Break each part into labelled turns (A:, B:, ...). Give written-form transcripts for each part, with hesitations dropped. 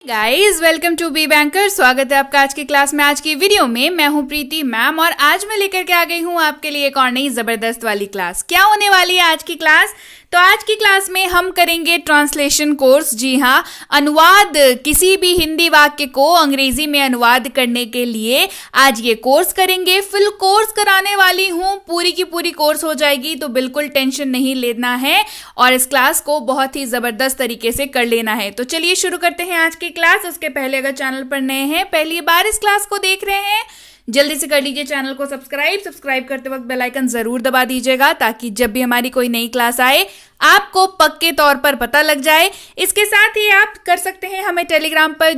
A: Guys welcome to B banker. स्वागत है आपका आज की क्लास में। आज की वीडियो में मैं हूं प्रीति मैम और आज मैं लेकर के आ गई हूं आपके लिए एक और नई जबरदस्त वाली क्लास। क्या होने वाली है आज की क्लास? तो आज की क्लास में हम करेंगे ट्रांसलेशन कोर्स। जी हाँ, अनुवाद, किसी भी हिंदी वाक्य को अंग्रेजी में अनुवाद करने के लिए आज ये कोर्स करेंगे। फुल कोर्स कराने वाली हूँ, पूरी की पूरी कोर्स हो जाएगी, तो बिल्कुल टेंशन नहीं लेना है और इस क्लास को बहुत ही जबरदस्त तरीके से कर लेना है। तो चलिए शुरू करते हैं आज की क्लास। उसके पहले अगर चैनल पर नए हैं, पहली बार इस क्लास को देख रहे हैं, जल्दी से कर लीजिए चैनल को सब्सक्राइब करते वक्त बेल आइकन जरूर दबा दीजिएगा ताकि जब भी हमारी कोई नई क्लास आए आपको पक्के तौर पर पता लग जाए। इसके साथ ही आप कर सकते हैं हमें टेलीग्राम पर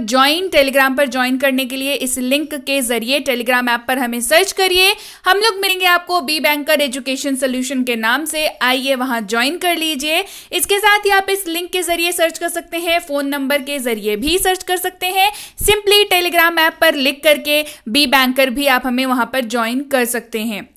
A: ज्वाइन करने के लिए इस लिंक के जरिए टेलीग्राम ऐप पर हमें सर्च करिए। हम लोग मिलेंगे आपको बी बैंकर एजुकेशन सोल्यूशन के नाम से, आइए वहां ज्वाइन कर लीजिए। इसके साथ ही आप इस लिंक के जरिए सर्च कर सकते हैं, फोन नंबर के जरिए भी सर्च कर सकते हैं। सिंपली टेलीग्राम ऐप पर लिख करके बी बैंकर भी आप हमें वहां पर ज्वाइन कर सकते हैं।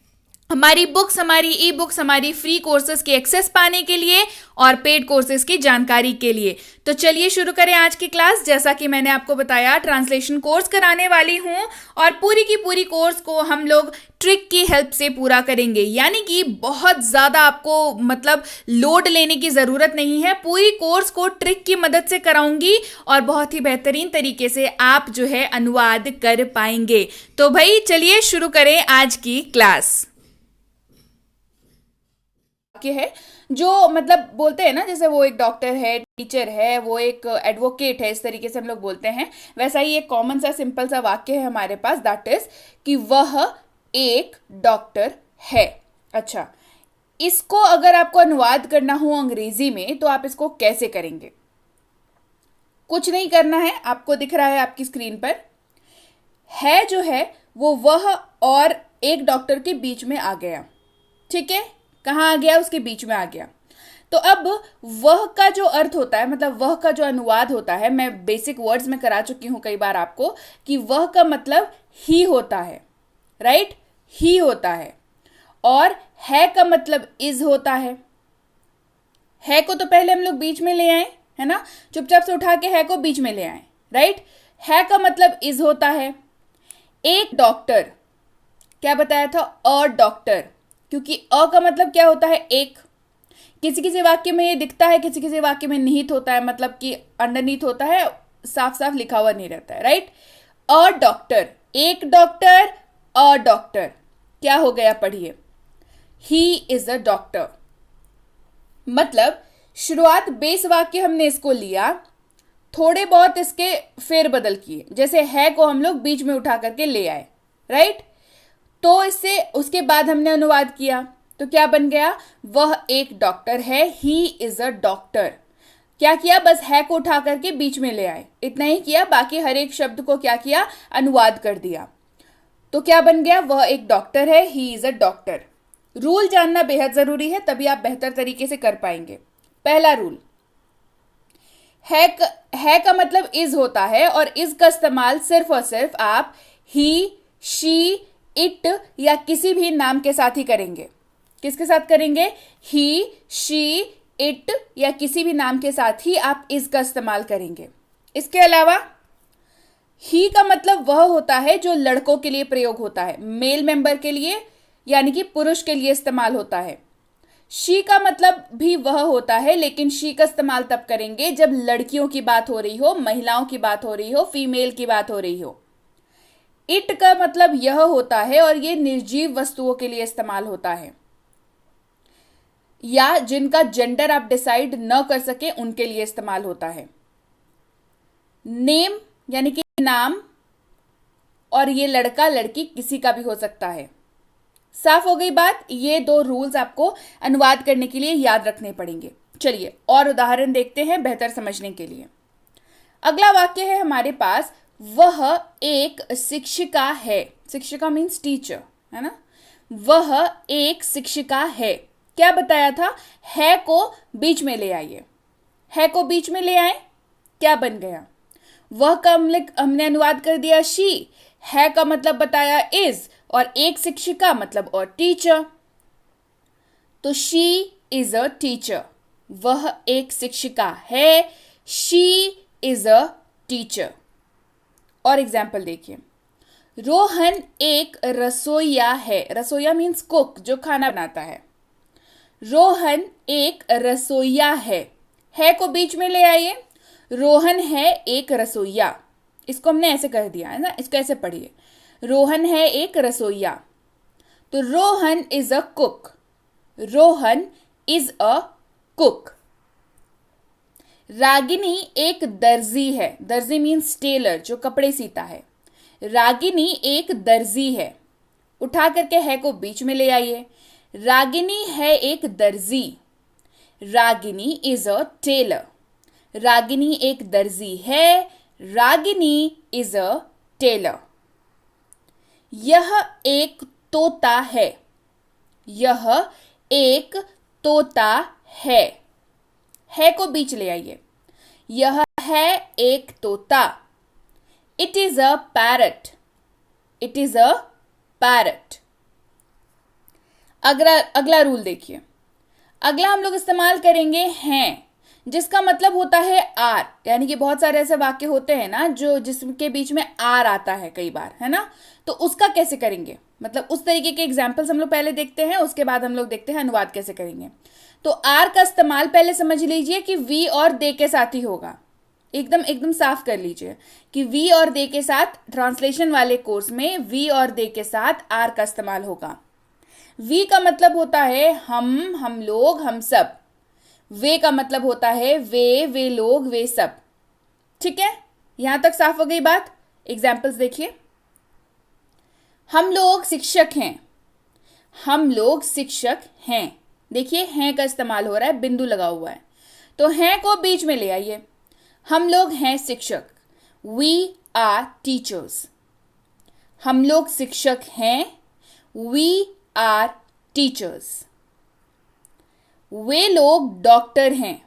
A: हमारी बुक्स, हमारी ई बुक्स, हमारी फ्री कोर्सेज की एक्सेस पाने के लिए और पेड कोर्सेज की जानकारी के लिए। तो चलिए शुरू करें आज की क्लास। जैसा कि मैंने आपको बताया, ट्रांसलेशन कोर्स कराने वाली हूं और पूरी की पूरी कोर्स को हम लोग ट्रिक की हेल्प से पूरा करेंगे, यानी कि बहुत ज़्यादा आपको लोड लेने की ज़रूरत नहीं है। पूरी कोर्स को ट्रिक की मदद से कराऊंगी और बहुत ही बेहतरीन तरीके से आप जो है अनुवाद कर पाएंगे। तो भाई चलिए शुरू करें आज की क्लास। है जो बोलते हैं ना, जैसे वो एक डॉक्टर है, टीचर है, वो एक एडवोकेट है, इस तरीके से हम लोग बोलते हैं। वैसा ही एक कॉमन सा सिंपल सा वाक्य है हमारे पास, दैट इज कि वह एक डॉक्टर है। अच्छा, इसको अगर आपको अनुवाद करना हो अंग्रेजी में तो आप इसको कैसे करेंगे? कुछ नहीं करना है, आपको दिख रहा है आपकी स्क्रीन पर है जो है वो वह और एक डॉक्टर के बीच में आ गया। ठीक है, कहाँ आ गया? उसके बीच में आ गया। तो अब वह का जो अर्थ होता है, वह का जो अनुवाद होता है, मैं बेसिक वर्ड्स में करा चुकी हूं कई बार आपको कि वह का मतलब ही होता है, राइट? ही होता है। और है का मतलब इज होता है को तो पहले हम लोग बीच में ले आए, है ना? चुपचाप से उठा के है को बीच में ले आए, राइट? है का मतलब इज होता है। एक डॉक्टर, क्या बताया था? अ डॉक्टर, क्योंकि अ का मतलब क्या होता है? एक। किसी किसी वाक्य में ये दिखता है, किसी किसी वाक्य में निहित होता है, मतलब कि अंडरनीथ होता है, साफ साफ लिखा हुआ नहीं रहता है, राइट? अ डॉक्टर, एक डॉक्टर, अ डॉक्टर, क्या हो गया? पढ़िए, ही इज अ डॉक्टर। मतलब शुरुआत बेस वाक्य हमने इसको लिया, थोड़े बहुत इसके फेरबदल किए, जैसे है को हम लोग बीच में उठा करके ले आए, राइट? तो इससे उसके बाद हमने अनुवाद किया तो क्या बन गया? वह एक डॉक्टर है, ही इज अ डॉक्टर। क्या किया? बस है को उठा करके बीच में ले आए, इतना ही किया। बाकी हर एक शब्द को क्या किया? अनुवाद कर दिया। तो क्या बन गया? वह एक डॉक्टर है, he is a doctor. Rule जानना बेहद जरूरी है, तभी आप बेहतर तरीके से कर पाएंगे। पहला रूल, है का मतलब इज होता है और इज का इस्तेमाल सिर्फ और सिर्फ आप ही, शी, इट या किसी भी नाम के साथ ही करेंगे। किसके साथ करेंगे? ही, शी, इट या किसी भी नाम के साथ ही आप इस का इस्तेमाल करेंगे। इसके अलावा ही का मतलब वह होता है जो लड़कों के लिए प्रयोग होता है, मेल मेंबर के लिए, यानी कि पुरुष के लिए इस्तेमाल होता है। शी का मतलब भी वह होता है, लेकिन शी का इस्तेमाल तब करेंगे जब लड़कियों की बात हो रही हो, महिलाओं की बात हो रही हो, फीमेल की बात हो रही हो। इट का मतलब यह होता है और यह निर्जीव वस्तुओं के लिए इस्तेमाल होता है, या जिनका जेंडर आप डिसाइड न कर सके उनके लिए इस्तेमाल होता है। नेम यानी कि नाम, और ये लड़का लड़की किसी का भी हो सकता है। साफ हो गई बात? ये दो रूल्स आपको अनुवाद करने के लिए याद रखने पड़ेंगे। चलिए और उदाहरण देखते हैं बेहतर समझने के लिए। अगला वाक्य है हमारे पास, वह एक शिक्षिका है। शिक्षिका मीन्स टीचर, है ना? वह एक शिक्षिका है। क्या बताया था? है को बीच में ले आइए। है को बीच में ले आए, क्या बन गया? वह का हमने अनुवाद कर दिया शी, है का मतलब बताया इज, और एक शिक्षिका मतलब और टीचर। तो शी इज अ टीचर, वह एक शिक्षिका है, शी इज अ टीचर। और एग्जाम्पल देखिए, रोहन एक रसोइया है। रसोइया मीन्स कुक, जो खाना बनाता है। रोहन एक रसोइया है को बीच में ले आइए। रोहन है एक रसोइया, इसको हमने ऐसे कर दिया है ना, इसको ऐसे पढ़िए, रोहन है एक रसोइया। तो Rohan is a cook. Rohan is a cook. Ragini एक दर्जी है। दर्जी मीन्स टेलर, जो कपड़े सीता है। रागिनी एक दर्जी है। उठा करके है को बीच में ले आइए। रागिनी है एक दर्जी। Ragini is a tailor. Ragini एक दर्जी है। Ragini is a tailor. यह एक तोता है। यह एक तोता है को बीच ले आइए। यह है एक तोता। It is a parrot. It is a parrot. अगला रूल देखिए। अगला हम लोग इस्तेमाल करेंगे हैं, जिसका मतलब होता है आर। यानी कि बहुत सारे ऐसे वाक्य होते हैं ना जो जिसके बीच में आर आता है कई बार, है ना। तो उसका कैसे करेंगे, मतलब उस तरीके के एग्जाम्पल्स हम लोग पहले देखते हैं, उसके बाद हम लोग देखते हैं अनुवाद कैसे करेंगे। तो आर का इस्तेमाल पहले समझ लीजिए कि वी और दे के साथ ही होगा। एकदम एकदम साफ कर लीजिए कि वी और दे के साथ, ट्रांसलेशन वाले कोर्स में वी और दे के साथ आर का इस्तेमाल होगा। वी का मतलब होता है हम लोग, हम सब। वे का मतलब होता है वे लोग, वे सब। ठीक है, यहां तक साफ हो गई बात। एग्जाम्पल्स देखिए। हम लोग शिक्षक हैं। हम लोग शिक्षक हैं। देखिए हैं का इस्तेमाल हो रहा है, बिंदु लगा हुआ है, तो हैं को बीच में ले आइए। हम लोग हैं शिक्षक। We are teachers. हम लोग शिक्षक हैं। We are teachers. वे लोग डॉक्टर हैं।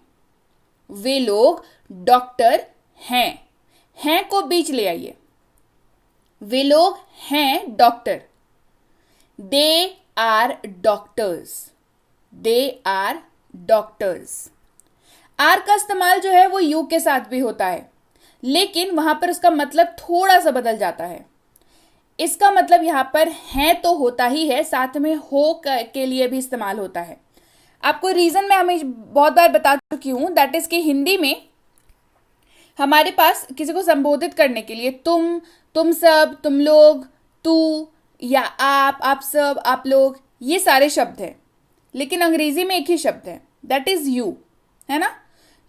A: वे लोग डॉक्टर हैं को बीच ले आइए। वे लोग हैं doctor. They are doctors. They are doctors. Are का इस्तेमाल जो है वो यू के साथ भी होता है, लेकिन वहां पर उसका मतलब थोड़ा सा बदल जाता है। इसका मतलब यहां पर है तो होता ही है, साथ में हो के लिए भी इस्तेमाल होता है। आपको रीजन मैं हमें बहुत बार बता चुकी हूं, दैट इज कि हिंदी में हमारे पास किसी को संबोधित करने के लिए तुम सब, तुम लोग, तू या आप सब, आप लोग, ये सारे शब्द हैं, लेकिन अंग्रेजी में एक ही शब्द है, दैट इज यू, है ना।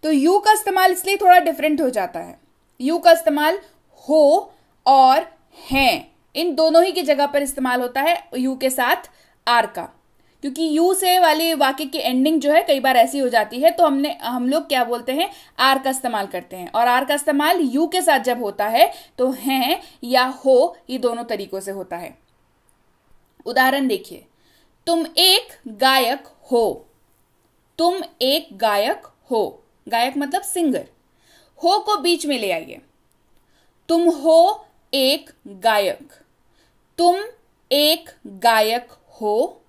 A: तो यू का इस्तेमाल इसलिए थोड़ा डिफरेंट हो जाता है। यू का इस्तेमाल हो और हैं, इन दोनों ही की जगह पर इस्तेमाल होता है, यू के साथ आर का, क्योंकि यू से वाले वाक्य की एंडिंग जो है कई बार ऐसी हो जाती है, तो हम लोग क्या बोलते हैं, आर का इस्तेमाल करते हैं। और आर का इस्तेमाल यू के साथ जब होता है तो हैं या हो, ये दोनों तरीकों से होता है। उदाहरण देखिए, तुम एक गायक हो। तुम एक गायक हो। गायक मतलब सिंगर। हो को बीच में ले आइए। तुम हो एक गायक। तुम एक गायक हो।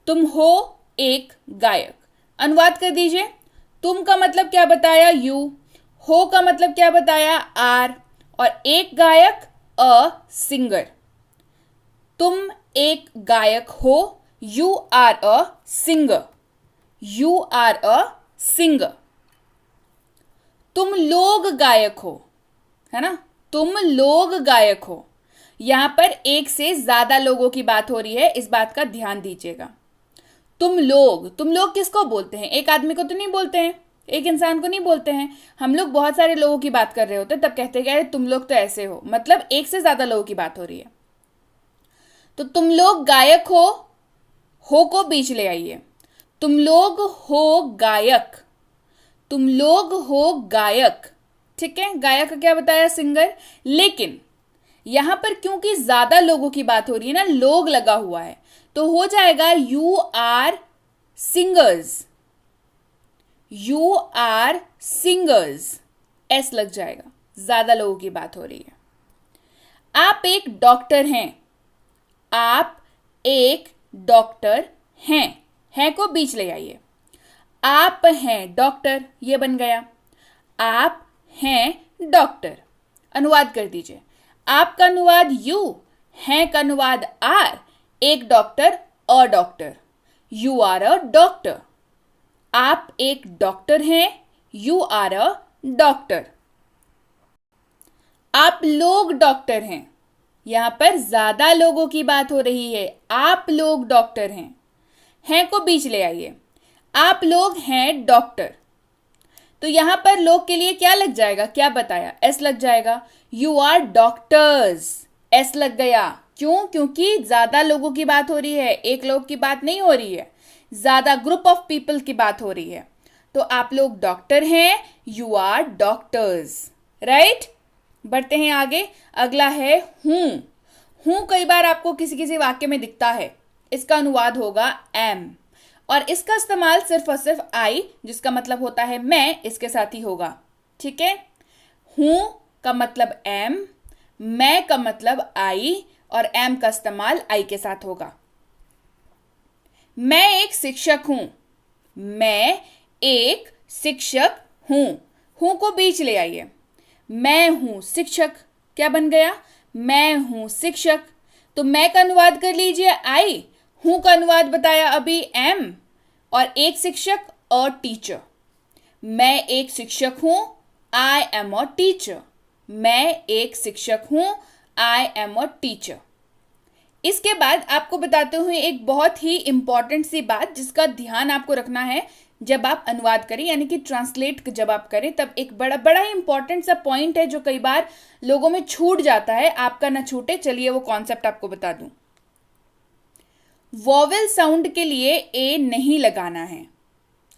A: तुम हो एक गायक। अनुवाद कर दीजिए। तुम का मतलब क्या बताया, यू। हो का मतलब क्या बताया, आर। और एक गायक, अ सिंगर। तुम एक गायक हो। You are a singer. You are a singer. तुम लोग गायक हो, है ना। तुम लोग गायक हो। यहां पर एक से ज्यादा लोगों की बात हो रही है, इस बात का ध्यान दीजिएगा। तुम लोग किसको बोलते हैं, एक आदमी को तो नहीं बोलते हैं, एक इंसान को नहीं बोलते हैं। हम लोग बहुत सारे लोगों की बात कर रहे होते, तब कहते हैं तुम लोग तो ऐसे हो, मतलब एक से ज्यादा लोगों की बात हो रही है। तो तुम लोग गायक हो को बीच ले आइए। तुम लोग हो गायक। तुम लोग हो गायक। ठीक है, गायक का क्या बताया, सिंगर। लेकिन यहां पर क्योंकि ज्यादा लोगों की बात हो रही है ना, लोग लगा हुआ है, तो हो जाएगा you are singers. You are singers, S लग जाएगा, ज्यादा लोगों की बात हो रही है। आप एक डॉक्टर हैं। आप एक डॉक्टर हैं को बीच ले आइए। आप हैं डॉक्टर, ये बन गया। आप हैं डॉक्टर। अनुवाद कर दीजिए। आप का अनुवाद यू, हैं का अनुवाद आर, एक doctor a doctor, you are a doctor. आप एक डॉक्टर हैं, यू आर अ डॉक्टर। आप लोग डॉक्टर हैं, यहां पर ज्यादा लोगों की बात हो रही है, आप लोग डॉक्टर हैं को बीच ले आइए। आप लोग हैं डॉक्टर, तो यहां पर लोग के लिए क्या लग जाएगा, क्या बताया, एस लग जाएगा। यू आर डॉक्टर्स, एस लग गया। क्यों? क्योंकि ज्यादा लोगों की बात हो रही है, एक लोग की बात नहीं हो रही है, ज्यादा ग्रुप ऑफ पीपल की बात हो रही है। तो आप लोग डॉक्टर हैं, यू आर डॉक्टर्स, राइट। बढ़ते हैं आगे। अगला है हूं। हूं कई बार आपको किसी किसी वाक्य में दिखता है, इसका अनुवाद होगा एम, और इसका इस्तेमाल सिर्फ और सिर्फ आई, जिसका मतलब होता है मैं, इसके साथ ही होगा। ठीक है, हूं का मतलब एम, मैं का मतलब आई, और एम का इस्तेमाल आई के साथ होगा। मैं एक शिक्षक हूं, मैं एक शिक्षक हूं, हूं को बीच ले आइए। मैं हूं शिक्षक, क्या बन गया, मैं हूं शिक्षक। तो मैं का अनुवाद कर लीजिए आई, हूं का अनुवाद बताया अभी एम, और एक शिक्षक अ टीचर। मैं एक शिक्षक हूं, आई एम अ टीचर। मैं एक शिक्षक हूं, आई एम अ टीचर। इसके बाद आपको बताते हुए एक बहुत ही इंपॉर्टेंट सी बात जिसका ध्यान आपको रखना है जब आप अनुवाद करें, यानी कि ट्रांसलेट जब आप करें, तब एक बड़ा बड़ा ही इंपॉर्टेंट सा पॉइंट है जो कई बार लोगों में छूट जाता है, आपका ना छूटे। चलिए वो कॉन्सेप्ट आपको बता दूं। वॉवेल साउंड के लिए ए नहीं लगाना है।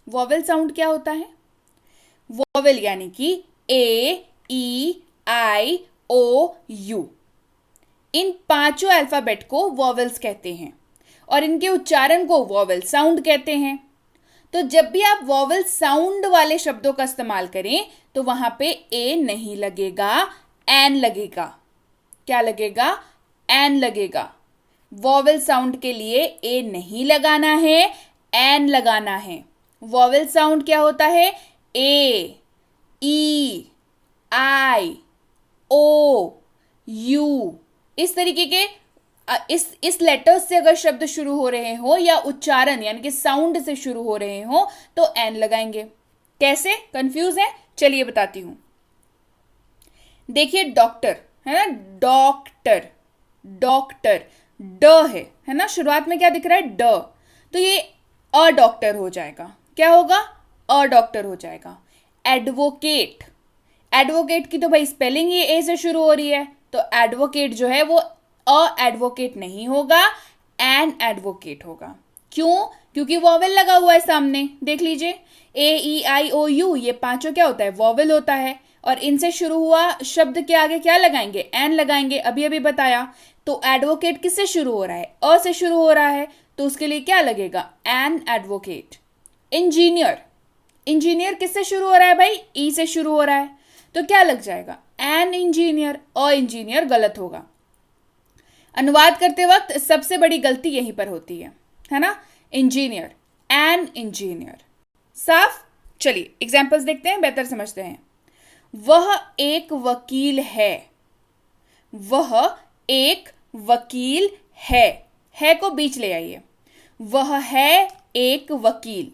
A: वॉवेल साउंड क्या होता है? वॉवेल यानी कि ए, ई, आई, ओ, यू, इन पांचों अल्फाबेट को वॉवेल्स कहते हैं और इनके उच्चारण को वॉवेल साउंड कहते हैं। तो जब भी आप वॉवेल साउंड वाले शब्दों का इस्तेमाल करें तो वहां पे ए नहीं लगेगा, एन लगेगा। क्या लगेगा? एन लगेगा। वॉवेल साउंड के लिए ए नहीं लगाना है, एन लगाना है। वॉवेल साउंड क्या होता है? ए, ई, आई, ओ, यू, इस तरीके के इस लेटर्स से अगर शब्द शुरू हो रहे हो या उच्चारण यानी कि साउंड से शुरू हो रहे हो तो एन लगाएंगे। कैसे? कंफ्यूज है? चलिए बताती हूं। देखिए डॉक्टर है ना, डॉक्टर, डॉक्टर, ड है ना, शुरुआत में क्या दिख रहा है? ड, तो ये अ डॉक्टर हो जाएगा। क्या होगा? अ डॉक्टर हो जाएगा। एडवोकेट, एडवोकेट की तो भाई स्पेलिंग ही ए से शुरू हो रही है, तो एडवोकेट जो है वो अ एडवोकेट नहीं होगा, एन एडवोकेट होगा। क्यों? क्योंकि वॉवेल लगा हुआ है सामने। देख लीजिए, ए, ई, आई, ओ, यू, ये पांचों क्या होता है? वॉवेल होता है, और इनसे शुरू हुआ शब्द के आगे क्या लगाएंगे? एन लगाएंगे। अभी अभी बताया। तो एडवोकेट किससे शुरू हो रहा है? अ से शुरू हो रहा है, तो उसके लिए क्या लगेगा? An advocate. इंजीनियर, इंजीनियर किससे शुरू हो रहा है भाई? ई से शुरू हो रहा है, तो क्या लग जाएगा? An engineer. अ इंजीनियर गलत होगा। अनुवाद करते वक्त सबसे बड़ी गलती यहीं पर होती है ना? Engineer, an engineer. साफ? चलिए एग्जाम्पल्स देखते हैं, बेहतर समझते हैं। वह एक वकील है, वह एक वकील है को बीच ले आइए। वह है एक वकील,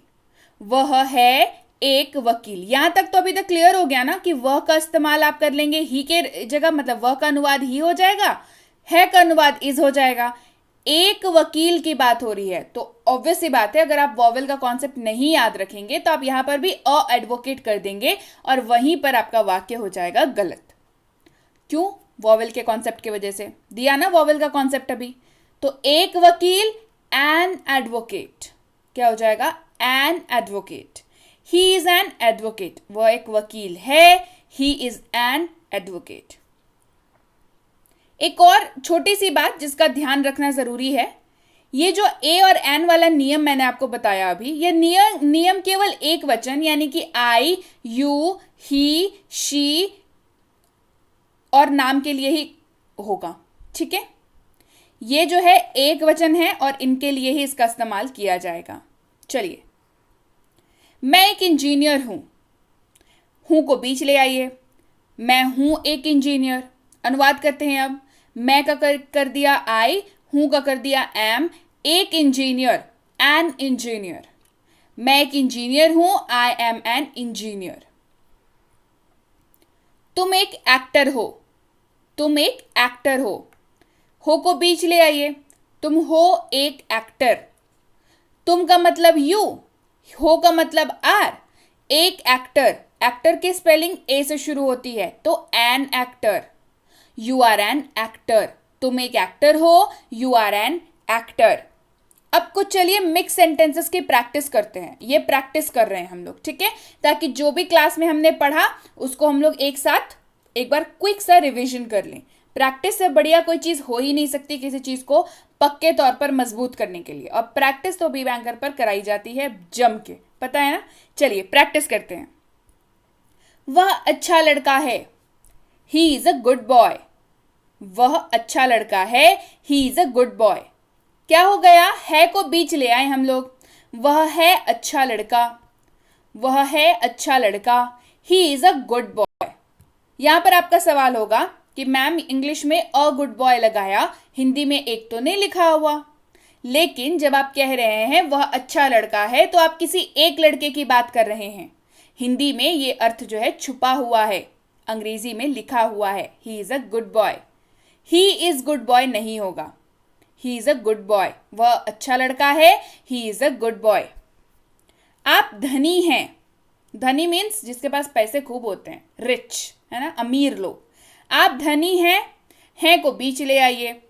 A: वह है एक वकील। यहां तक तो अभी तक क्लियर हो गया ना कि वह का इस्तेमाल आप कर लेंगे ही के जगह, मतलब वह का अनुवाद ही हो जाएगा, है का अनुवाद इज हो जाएगा। एक वकील की बात हो रही है, तो ऑब्वियस सी बात है, अगर आप वॉवेल का कॉन्सेप्ट नहीं याद रखेंगे तो आप यहां पर भी अ एडवोकेट कर देंगे और वहीं पर आपका वाक्य हो जाएगा गलत। क्यों? वॉवेल के कॉन्सेप्ट की वजह से दिया ना वॉवेल का कॉन्सेप्ट अभी। तो एक वकील, एन एडवोकेट, क्या हो जाएगा? An advocate. He is an advocate, वह एक वकील है, ही इज एन एडवोकेट। एक और छोटी सी बात जिसका ध्यान रखना जरूरी है, ये जो ए और एन वाला नियम मैंने आपको बताया अभी, ये नियम केवल एक वचन यानी कि आई, यू, ही, शी और नाम के लिए ही होगा। ठीक है, ये जो है एक वचन है और इनके लिए ही इसका इस्तेमाल किया जाएगा। चलिए, मैं एक इंजीनियर हूं, हूं को बीच ले आइए। मैं हूं एक इंजीनियर। अनुवाद करते हैं अब। मैं का कर दिया आई, हूं का कर दिया एम, एक इंजीनियर, एन इंजीनियर। मैं एक इंजीनियर हूं, आई एम एन इंजीनियर। तुम एक एक्टर हो, तुम एक एक्टर हो को बीच ले आइए, तुम हो एक एक्टर। तुम का मतलब यू, हो का मतलब आर, एक एक्टर, एक्टर की स्पेलिंग ए से शुरू होती है तो an actor, you are an actor. तुम एक एक्टर हो, यू आर एन एक्टर। अब कुछ चलिए मिक्स सेंटेंसेस की प्रैक्टिस करते हैं। ये प्रैक्टिस कर रहे हैं हम लोग, ठीक है, ताकि जो भी क्लास में हमने पढ़ा उसको हम लोग एक साथ एक बार क्विक सा रिवीजन कर लें। प्रैक्टिस से बढ़िया कोई चीज हो ही नहीं सकती किसी चीज को पक्के तौर पर मजबूत करने के लिए, और प्रैक्टिस तो बी बैंकर पर कराई जाती है जम के, पता है ना। चलिए प्रैक्टिस करते हैं। वह अच्छा लड़का है, he is a good boy. वह अच्छा लड़का है, he is a good boy. क्या हो गया, है को बीच ले आए हम लोग। वह है अच्छा लड़का, वह है अच्छा लड़का, he is a good boy. यहां पर आपका सवाल होगा कि मैम इंग्लिश में अ गुड बॉय लगाया, हिंदी में एक तो नहीं लिखा हुआ। लेकिन जब आप कह रहे हैं वह अच्छा लड़का है तो आप किसी एक लड़के की बात कर रहे हैं। हिंदी में ये अर्थ जो है छुपा हुआ है, अंग्रेजी में लिखा हुआ है he is a good boy. He is good boy नहीं होगा, he is a good boy. वह अच्छा लड़का है, he is a good boy. आप धनी हैं, धनी मीन्स जिसके पास पैसे खूब होते हैं, रिच, है ना, अमीर लोग। आप धनी हैं को बीच ले आइए,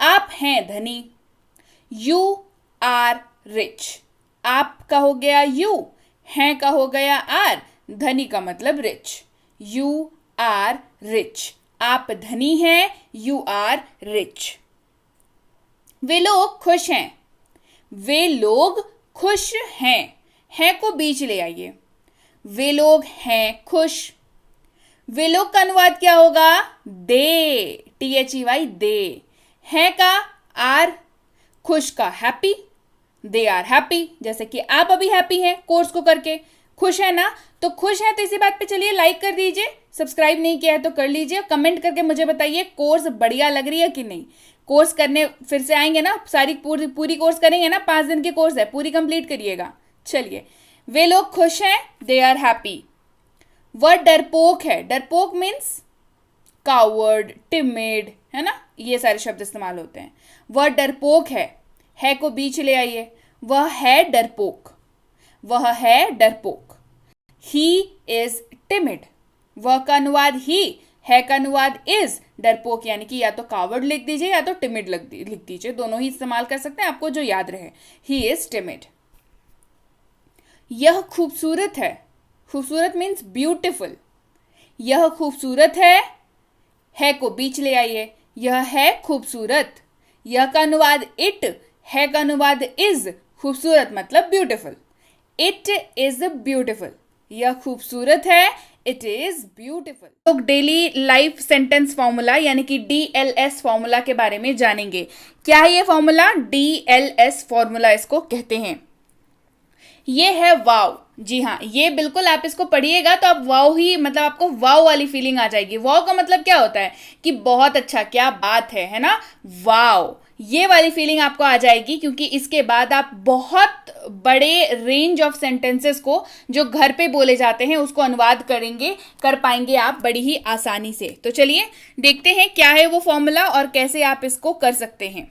A: आप हैं धनी। यू आर रिच, आप का हो गया यू, हैं का हो गया आर, धनी का मतलब रिच। यू आर रिच, आप धनी हैं, यू आर रिच। वे लोग खुश हैं, वे लोग खुश हैं को बीच ले आइए। वे लोग हैं खुश। वे लोग का अनुवाद क्या होगा, दे, THEY दे। हैं का आर, खुश का हैप्पी, दे आर हैप्पी। जैसे कि आप अभी हैप्पी हैं कोर्स को करके, खुश है ना, तो खुश है तो इसी बात पे चलिए लाइक कर दीजिए, सब्सक्राइब नहीं किया है तो कर लीजिए, कमेंट करके मुझे बताइए कोर्स बढ़िया लग रही है कि नहीं। कोर्स करने फिर से आएंगे ना, सारी पूरी कोर्स करेंगे ना, 5 दिन की कोर्स है, पूरी कंप्लीट करिएगा। चलिए, वे लोग खुश हैं, दे आर हैप्पी। वह डरपोक है, डरपोक मीन्स कावर्ड, टिमिड, है ना, ये सारे शब्द इस्तेमाल होते हैं। वह डरपोक है को बीच ले आइए। वह है डरपोक, वह है डरपोक। ही इज टिमिड, वह का अनुवाद ही, है का अनुवाद इज, डरपोक यानी कि या तो कावर्ड लिख दीजिए या तो टिमिड लिख दीजिए, दोनों ही इस्तेमाल कर सकते हैं, आपको जो याद रहे। He is timid. यह खूबसूरत खूबसूरत मीन्स ब्यूटिफुल। यह खूबसूरत है को बीच ले आइए। यह है खूबसूरत। यह का अनुवाद इट, है का अनुवाद इज, खूबसूरत मतलब ब्यूटिफुल। It is beautiful. यह खूबसूरत इट इज ब्यूटिफुल। लोग डेली लाइफ सेंटेंस फॉर्मूला यानी कि DLS फॉर्मूला के बारे में जानेंगे। क्या है ये फॉर्मूला, DLS फॉर्मूला इसको कहते हैं। ये है वाव, जी हाँ, ये बिल्कुल आप इसको पढ़िएगा तो आप वाव ही, मतलब आपको वाव वाली फीलिंग आ जाएगी। वाव का मतलब क्या होता है कि बहुत अच्छा, क्या बात है ना, वाव, ये वाली फीलिंग आपको आ जाएगी, क्योंकि इसके बाद आप बहुत बड़े रेंज ऑफ सेंटेंसेस को जो घर पे बोले जाते हैं उसको अनुवाद कर पाएंगे आप बड़ी ही आसानी से। तो चलिए देखते हैं क्या है वो फॉर्मूला और कैसे आप इसको कर सकते हैं।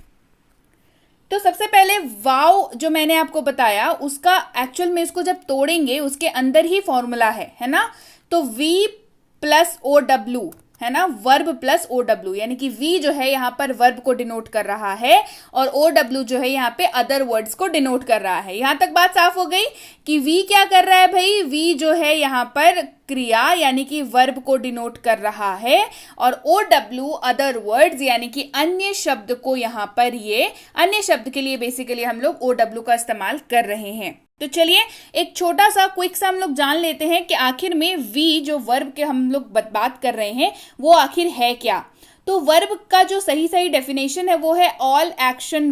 A: तो सबसे पहले वाव जो मैंने आपको बताया उसका एक्चुअल में इसको जब तोड़ेंगे उसके अंदर ही फॉर्मूला है ना। तो V प्लस OW, है ना, वर्ब प्लस OW, यानी कि V जो है यहाँ पर वर्ब को डिनोट कर रहा है और OW जो है यहाँ पे अदर वर्ड्स को डिनोट कर रहा है। यहाँ तक बात साफ हो गई कि V क्या कर रहा है भाई, V जो है यहाँ पर क्रिया यानी कि वर्ब को डिनोट कर रहा है और OW अदर वर्ड्स यानी कि अन्य शब्द को यहाँ पर, ये अन्य शब्द के लिए बेसिकली हम लोग OW का इस्तेमाल कर रहे हैं। तो चलिए एक छोटा सा क्विक सा हम लोग जान लेते हैं कि आखिर में V जो वर्ब के हम लोग बात कर रहे हैं वो आखिर है क्या। तो वर्ब का जो सही डेफिनेशन है वो है all action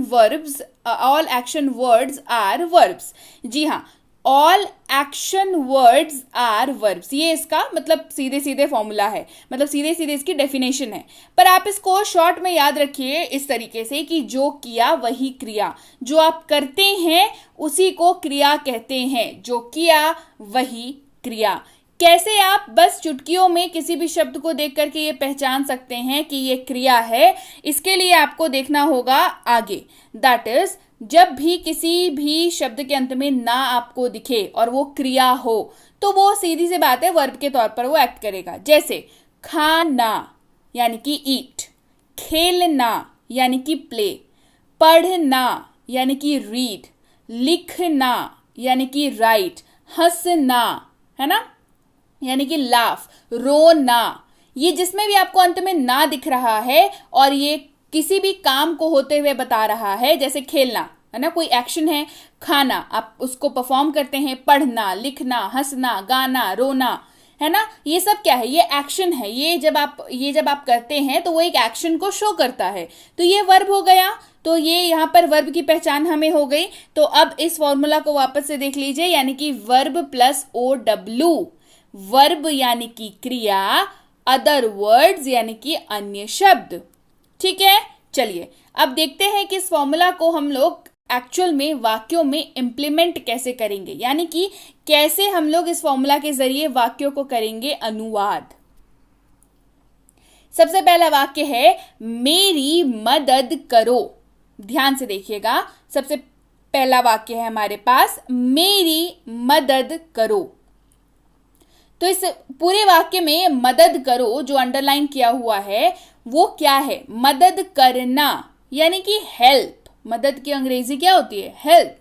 A: words are verbs. जी हाँ, all action words are verbs. ये इसका मतलब सीधे सीधे फॉर्मूला है, मतलब सीधे सीधे इसकी डेफिनेशन है। पर आप इसको शॉर्ट में याद रखिए इस तरीके से कि जो किया वही क्रिया, जो आप करते हैं उसी को क्रिया कहते हैं, जो किया वही क्रिया। कैसे आप बस चुटकियों में किसी भी शब्द को देख करके ये पहचान सकते हैं कि ये क्रिया है, इसके लिए आपको देखना होगा आगे। दैट इज, जब भी किसी भी शब्द के अंत में ना आपको दिखे और वो क्रिया हो तो वो सीधी सी बात है वर्ब के तौर पर वो एक्ट करेगा। जैसे खाना यानी कि ईट, खेलना यानी कि प्ले, पढ़ना यानी कि रीड, लिखना यानी कि राइट, हंसना है ना यानी कि लाफ, रोना, ये जिसमें भी आपको अंत में ना दिख रहा है और ये किसी भी काम को होते हुए बता रहा है, जैसे खेलना है ना, कोई एक्शन है, खाना आप उसको परफॉर्म करते हैं, पढ़ना, लिखना, हंसना, गाना, रोना, है ना, ये सब क्या है, ये एक्शन है। ये जब आप करते हैं तो वो एक एक्शन को शो करता है, तो ये वर्ब हो गया। तो ये यहाँ पर वर्ब की पहचान हमें हो गई। तो अब इस फॉर्मूला को वापस से देख लीजिए, यानी कि वर्ब प्लस OW, वर्ब यानी कि क्रिया, अदर वर्ड्स यानी कि अन्य शब्द। ठीक है, चलिए अब देखते हैं कि इस फॉर्मूला को हम लोग एक्चुअल में वाक्यों में इंप्लीमेंट कैसे करेंगे, यानी कि कैसे हम लोग इस फॉर्मूला के जरिए वाक्यों को करेंगे अनुवाद। सबसे पहला वाक्य है मेरी मदद करो। ध्यान से देखिएगा, सबसे पहला वाक्य है हमारे पास मेरी मदद करो। तो इस पूरे वाक्य में मदद करो जो अंडरलाइन किया हुआ है वो क्या है, मदद करना यानी कि हेल्प। मदद की अंग्रेजी क्या होती है, हेल्प।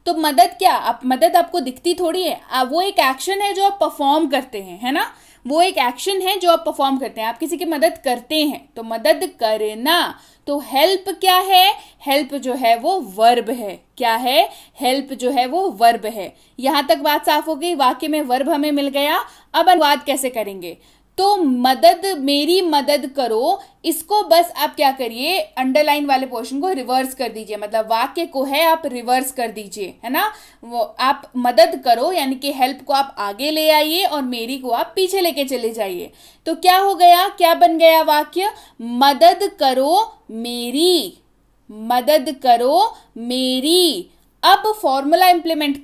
A: तो मदद क्या, मदद आपको दिखती थोड़ी है, वो एक एक्शन है जो आप परफॉर्म करते हैं, है ना, वो एक एक्शन है जो आप परफॉर्म करते हैं, आप किसी की मदद करते हैं, तो मदद करना। तो हेल्प क्या है, हेल्प जो है वो वर्ब है। क्या है, हेल्प जो है वो वर्ब है। यहां तक बात साफ हो गई, वाक्य में वर्ब हमें मिल गया। अब अनुवाद कैसे करेंगे, तो मदद, मेरी मदद करो, इसको बस आप क्या करिए, अंडरलाइन वाले पोर्शन को रिवर्स कर दीजिए, मतलब वाक्य को है आप रिवर्स कर दीजिए, है ना। वो आप मदद करो यानी कि हेल्प को आप आगे ले आइए और मेरी को आप पीछे लेके चले जाइए। तो क्या हो गया, क्या बन गया वाक्य, मदद करो मेरी, मदद करो मेरी। अब फॉर्मूला इंप्लीमेंट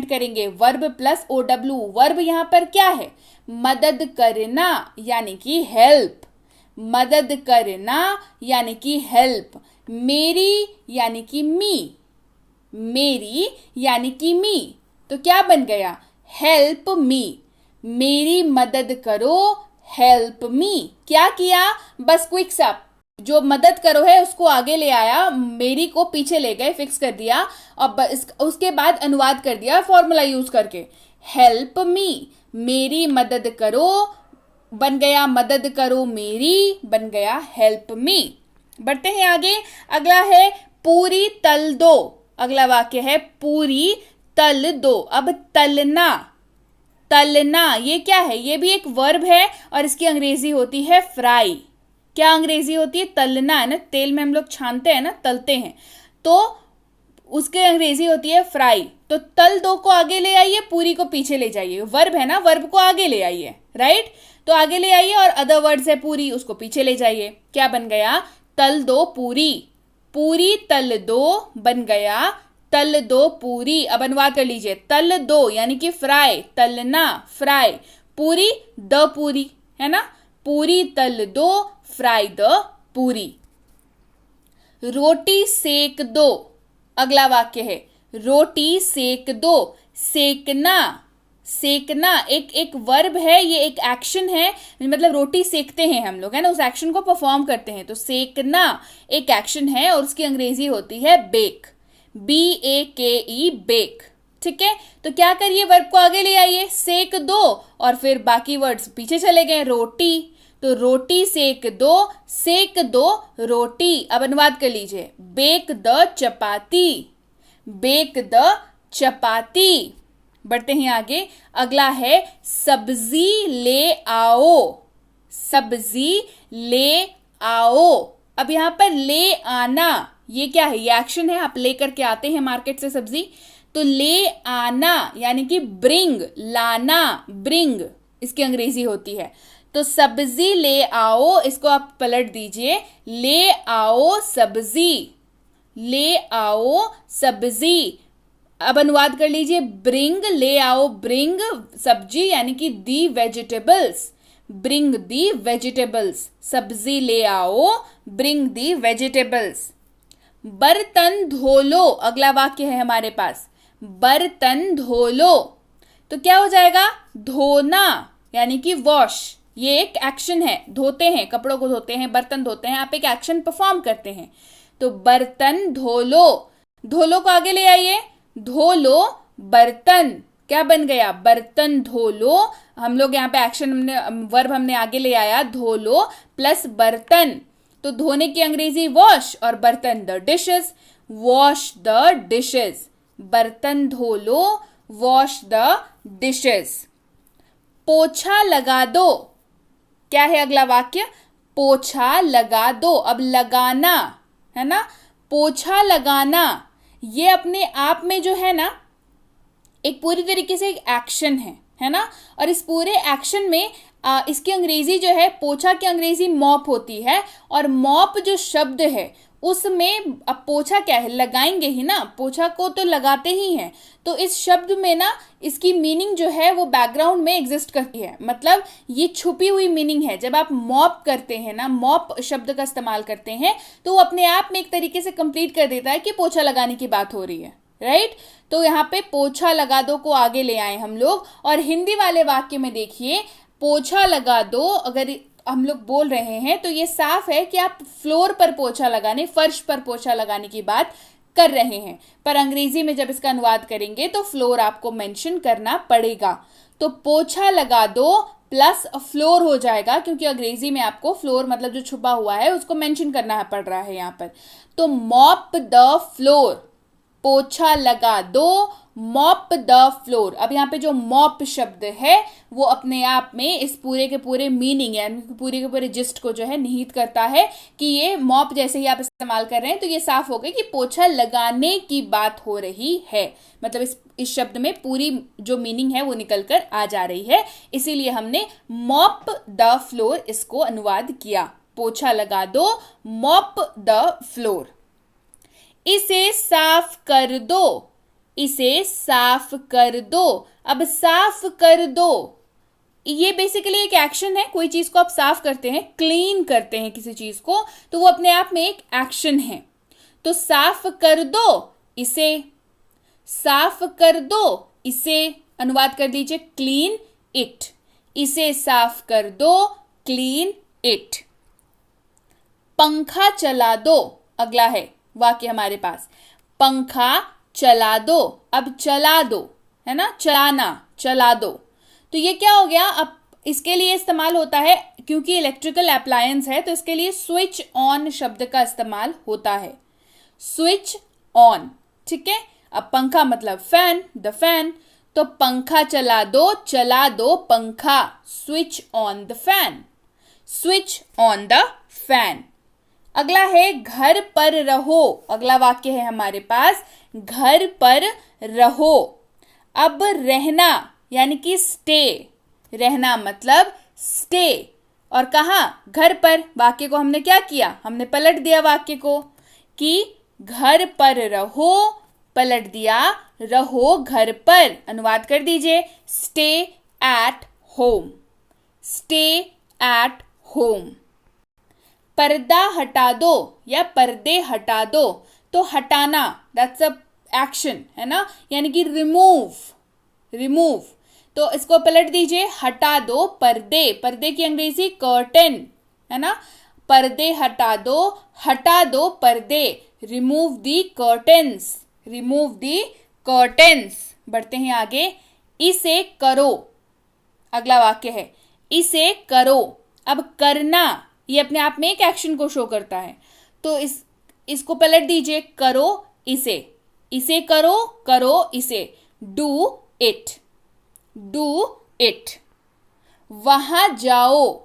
A: करेंगे, वर्ब प्लस OW। वर्ब यहां पर क्या है, मदद करना यानी कि हेल्प, मदद करना यानी कि हेल्प। मेरी यानी कि मी, मेरी यानी कि मी, तो क्या बन गया, हेल्प मी, मेरी मदद करो, हेल्प मी। क्या किया, बस क्विक सा जो मदद करो है उसको आगे ले आया, मेरी को पीछे ले गए, फिक्स कर दिया, और उसके बाद अनुवाद कर दिया फॉर्मूला यूज करके, हेल्प मी, मेरी मदद करो, बन गया मदद करो मेरी, बन गया हेल्प मी। बढ़ते हैं आगे, अगला है पूरी तल दो। अगला वाक्य है पूरी तल दो। अब तलना, तलना ये क्या है, ये भी एक वर्ब है और इसकी अंग्रेजी होती है फ्राई। क्या अंग्रेजी होती है, तलना है ना, तेल में हम लोग छानते हैं ना, तलते हैं, तो उसके अंग्रेजी होती है फ्राई। तो तल दो को आगे ले आइए, पूरी को पीछे ले जाइए, वर्ब है ना, वर्ब को आगे ले आइए, राइट, तो आगे ले आइए, और अदर वर्ड्स है पूरी, उसको पीछे ले जाइए। क्या बन गया, तल दो पूरी, पूरी तल दो, बन गया तल दो पूरी। अब अनुवाद कर लीजिए, तल दो यानी कि फ्राई, तलना फ्राई, पूरी द पूरी, है ना, पूरी तल दो, फ्राई द पूरी। रोटी सेक दो। अगला वाक्य है रोटी सेक दो। सेकना, सेकना एक वर्ब है, ये एक एक्शन है, मतलब रोटी सेकते हैं हम लोग, है ना, उस एक्शन को परफॉर्म करते हैं, तो सेकना एक एक्शन है और उसकी अंग्रेजी होती है बेक, BAKE बेक। ठीक है, तो क्या करिए, वर्ब को आगे ले आइए, सेक दो, और फिर बाकी वर्ड्स पीछे चले गए, रोटी, तो रोटी सेक दो रोटी। अब अनुवाद कर लीजिए, bake the chapati, bake the chapati. बढ़ते हैं आगे, अगला है सब्जी ले आओ, सब्जी ले आओ। अब यहां पर ले आना, ये क्या है, ये एक्शन है, आप लेकर के आते हैं मार्केट से सब्जी, तो ले आना यानी कि ब्रिंग, लाना, ब्रिंग इसकी अंग्रेजी होती है। तो सब्जी ले आओ, इसको आप पलट दीजिए, ले आओ सब्जी, ले आओ सब्जी। अब अनुवाद कर लीजिए, ब्रिंग, ले आओ ब्रिंग सब्जी यानी कि दी वेजिटेबल्स, ब्रिंग दी वेजिटेबल्स, सब्जी ले आओ, ब्रिंग दी वेजिटेबल्स। बर्तन धो लो, अगला वाक्य है हमारे पास, बर्तन धो लो। तो क्या हो जाएगा, धोना यानी कि वॉश, ये एक एक्शन है, धोते हैं, कपड़ों को धोते हैं, बर्तन धोते हैं, आप एक एक्शन परफॉर्म करते हैं। तो बर्तन धो लो, धो लो को आगे ले आइए, धो लो बर्तन, क्या बन गया, बर्तन धो लो। हम लोग यहाँ पे एक्शन वर्ब हमने आगे ले आया, धो लो प्लस बर्तन, तो धोने की अंग्रेजी वॉश और बर्तन the dishes, wash the dishes, बर्तन धो लो, वॉश द डिशेस। पोछा लगा दो, क्या है अगला वाक्य, पोछा लगा दो। अब लगाना है ना, पोछा लगाना, ये अपने आप में जो है ना एक पूरी तरीके से एक एक्शन है ना। और इस पूरे एक्शन में इसकी अंग्रेजी जो है, पोछा की अंग्रेजी मॉप होती है, और मॉप जो शब्द है उसमें अब पोछा क्या है, लगाएंगे ही ना, पोछा को तो लगाते ही हैं। तो इस शब्द में ना इसकी मीनिंग जो है वो बैकग्राउंड में एग्जिस्ट करती है, मतलब ये छुपी हुई मीनिंग है। जब आप मॉप करते हैं ना, मॉप शब्द का इस्तेमाल करते हैं, तो वो अपने आप में एक तरीके से कंप्लीट कर देता है कि पोछा लगाने की बात हो रही है, राइट। तो यहाँ पे पोछा लगा दो को आगे ले आए हम लोग। और हिंदी वाले वाक्य में देखिए, पोछा लगा दो अगर हम लोग बोल रहे हैं तो ये साफ है कि आप फ्लोर पर पोछा लगाने, फर्श पर पोछा लगाने की बात कर रहे हैं। पर अंग्रेजी में जब इसका अनुवाद करेंगे तो फ्लोर आपको मेंशन करना पड़ेगा। तो पोछा लगा दो प्लस फ्लोर हो जाएगा, क्योंकि अंग्रेजी में आपको फ्लोर मतलब जो छुपा हुआ है उसको मेंशन करना पड़ रहा है यहाँ पर। तो मॉप द फ्लोर, पोछा लगा दो, मॉप द फ्लोर। अब यहाँ पे जो मॉप शब्द है वो अपने आप में इस पूरे के पूरे मीनिंग यानी पूरे के पूरे जिस्ट को जो है निहित करता है कि ये मॉप जैसे ही आप इस्तेमाल कर रहे हैं तो ये साफ हो गया कि पोछा लगाने की बात हो रही है। मतलब इस शब्द में पूरी जो मीनिंग है वो निकल कर आ जा रही है, इसीलिए हमने मॉप द फ्लोर इसको अनुवाद किया। पोछा लगा दो, मॉप द फ्लोर। इसे साफ कर दो, इसे साफ कर दो। अब साफ कर दो, ये बेसिकली एक एक्शन है, कोई चीज को आप साफ करते हैं, क्लीन करते हैं किसी चीज को, तो वो अपने आप में एक एक्शन है। तो साफ कर दो इसे, साफ कर दो इसे, अनुवाद कर दीजिए क्लीन इट, इसे साफ कर दो, क्लीन इट। पंखा चला दो, अगला है वाक्य हमारे पास, पंखा चला दो। अब चला दो है ना, चलाना, चला दो। तो ये क्या हो गया, अब इसके लिए इस्तेमाल होता है, क्योंकि इलेक्ट्रिकल अप्लायंस है तो इसके लिए स्विच ऑन शब्द का इस्तेमाल होता है, स्विच ऑन, ठीक है। अब पंखा मतलब फैन, द फैन, तो पंखा चला दो पंखा, switch on the fan, switch on the fan. अगला है घर पर रहो, अगला वाक्य है हमारे पास, घर पर रहो। अब रहना यानी कि स्टे, रहना मतलब स्टे, और कहाँ, घर पर। वाक्य को हमने क्या किया, हमने पलट दिया वाक्य को कि घर पर रहो, पलट दिया रहो घर पर। अनुवाद कर दीजिए, stay at home, stay at home. पर्दा हटा दो या पर्दे हटा दो, तो हटाना दैट्स अ एक्शन है ना, यानी कि रिमूव, रिमूव। तो इसको पलट दीजिए, हटा दो पर्दे, पर्दे की अंग्रेजी कर्टन है ना, पर्दे हटा दो पर्दे, रिमूव दी कर्टन्स, रिमूव दी कर्टन्स। बढ़ते हैं आगे, इसे करो, अगला वाक्य है, इसे करो। अब करना ये अपने आप में एक एक्शन को शो करता है, तो इसको पलट दीजिए, करो इसे, इसे करो, करो इसे, डू इट, डू इट। वहां जाओ,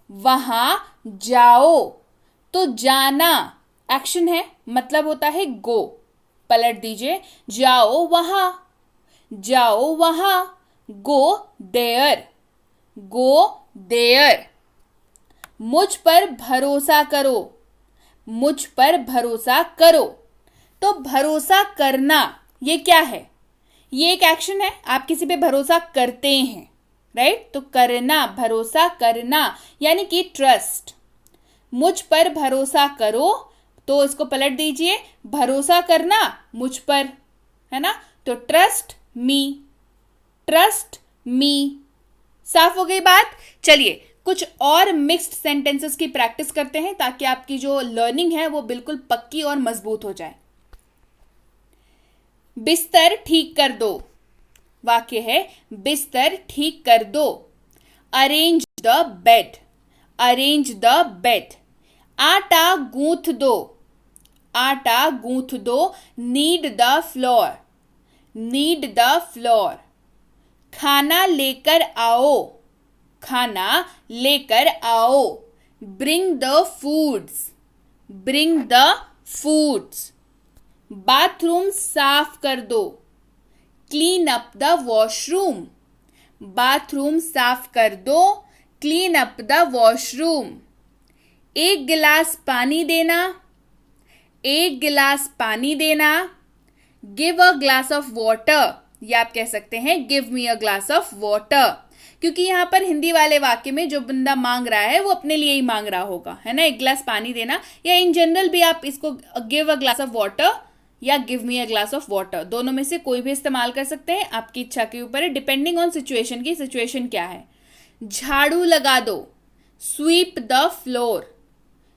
A: वहां जाओ, तो जाना एक्शन है, मतलब होता है गो, पलट दीजिए, जाओ वहां, जाओ वहां, गो देयर, गो देयर। मुझ पर भरोसा करो, मुझ पर भरोसा करो। तो भरोसा करना ये क्या है? ये एक एक्शन है, आप किसी पे भरोसा करते हैं, राइट? तो करना, भरोसा करना यानी कि ट्रस्ट। मुझ पर भरोसा करो, तो इसको पलट दीजिए, भरोसा करना मुझ पर, है ना? तो ट्रस्ट मी, ट्रस्ट मी। साफ हो गई बात? चलिए कुछ और मिक्स्ड सेंटेंसेस की प्रैक्टिस करते हैं ताकि आपकी जो लर्निंग है वो बिल्कुल पक्की और मजबूत हो जाए। बिस्तर ठीक कर दो, वाक्य है बिस्तर ठीक कर दो। Arrange the bed, arrange the bed. आटा गूंथ दो, आटा गूंथ दो। Need the floor, need the floor. खाना लेकर आओ, खाना लेकर आओ। Bring the foods, bring the foods. Bathroom साफ कर दो, clean up the washroom, bathroom साफ कर दो, क्लीन अप द वॉशरूम। एक गिलास पानी देना, एक गिलास पानी देना। Give a glass of water, या आप कह सकते हैं give me a glass of water, क्योंकि यहां पर हिंदी वाले वाक्य में जो बंदा मांग रहा है वो अपने लिए ही मांग रहा होगा, है ना? एक गिलास पानी देना, या इन जनरल भी आप इसको give a glass of water या give me a glass of water, दोनों में से कोई भी इस्तेमाल कर सकते हैं, आपकी इच्छा के ऊपर है, डिपेंडिंग ऑन सिचुएशन की सिचुएशन क्या है। झाड़ू लगा दो, स्वीप द फ्लोर,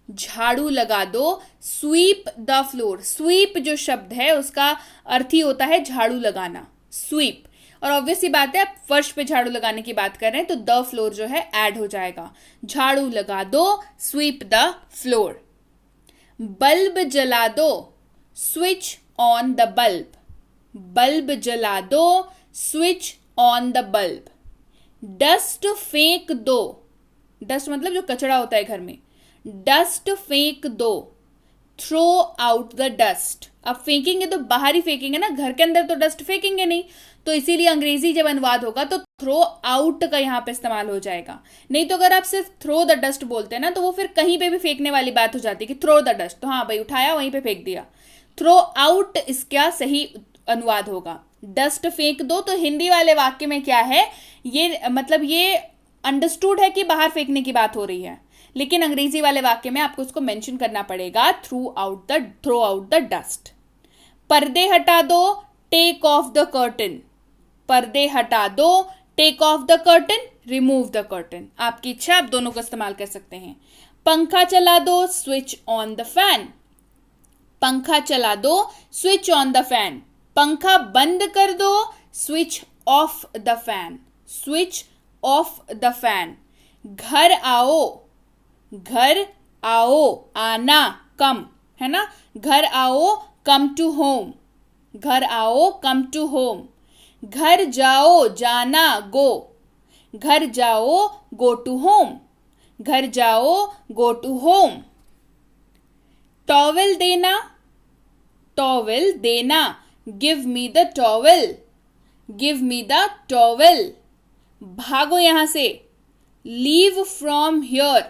A: झाड़ू लगा दो, स्वीप द फ्लोर। स्वीप जो शब्द है उसका अर्थ ही होता है झाड़ू लगाना, स्वीप। और ऑब्वियसली बात है, आप फर्श पे झाड़ू लगाने की बात कर रहे हैं तो द फ्लोर जो है ऐड हो जाएगा। झाड़ू लगा दो, स्वीप द फ्लोर। बल्ब जला दो, switch on the bulb, bulb जला दो, switch on the bulb. Dust फेंक दो, डस्ट मतलब जो कचरा होता है घर में, डस्ट फेंक दो। Throw out the dust. अब फेंकेंगे तो बाहर ही फेंकेंगे ना, घर के अंदर तो डस्ट फेंकेंगे नहीं, तो इसीलिए अंग्रेजी जब अनुवाद होगा तो थ्रो आउट का यहां पे इस्तेमाल हो जाएगा। नहीं तो अगर आप सिर्फ थ्रो द डस्ट बोलते हैं ना तो वो फिर कहीं पे भी फेंकने वाली बात हो जाती है कि थ्रो द डस्ट, तो हाँ भाई उठाया वहीं पे फेंक दिया। थ्रो आउट इसका सही अनुवाद होगा। डस्ट फेंक दो, तो हिंदी वाले वाक्य में क्या है, ये मतलब ये अंडरस्टूड है कि बाहर फेंकने की बात हो रही है, लेकिन अंग्रेजी वाले वाक्य में आपको उसको मेंशन करना पड़ेगा, थ्रो आउट द डस्ट। पर्दे हटा दो, टेक ऑफ द कर्टन, पर्दे हटा दो, take off the curtain, remove the curtain. आपकी इच्छा, आप दोनों को इस्तेमाल कर सकते हैं। पंखा चला दो, स्विच ऑन द फैन, पंखा चला दो, स्विच ऑन द फैन। पंखा बंद कर दो, switch off the fan, switch off the fan. घर आओ, घर आओ, आना, कम, है ना? घर आओ, कम टू होम, घर आओ, कम टू होम। घर जाओ, जाना, गो, घर जाओ, गो टू होम, घर जाओ, गो टू होम। टॉवेल देना, टॉवेल देना, give me the towel, give me the towel. भागो यहां से, लीव फ्रॉम हियर,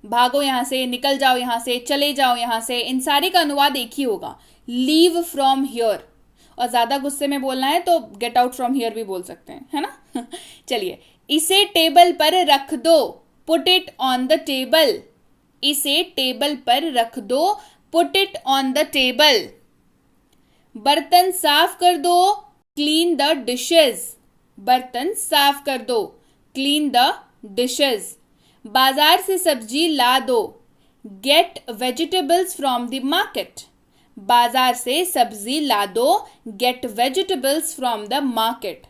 A: भागो यहां से, निकल जाओ यहां से, चले जाओ यहां से, इन सारे का अनुवाद एक ही होगा, लीव फ्रॉम हियर। और ज्यादा गुस्से में बोलना है तो गेट आउट फ्रॉम हियर भी बोल सकते हैं, है ना? चलिए, इसे टेबल पर रख दो, put it on the table, इसे टेबल पर रख दो, put it on the table. बर्तन साफ कर दो, क्लीन द डिशेज, बर्तन साफ कर दो, क्लीन द डिशेज। बाजार से सब्जी ला दो, get vegetables from the market, बाजार से सब्जी ला दो, get vegetables from the market.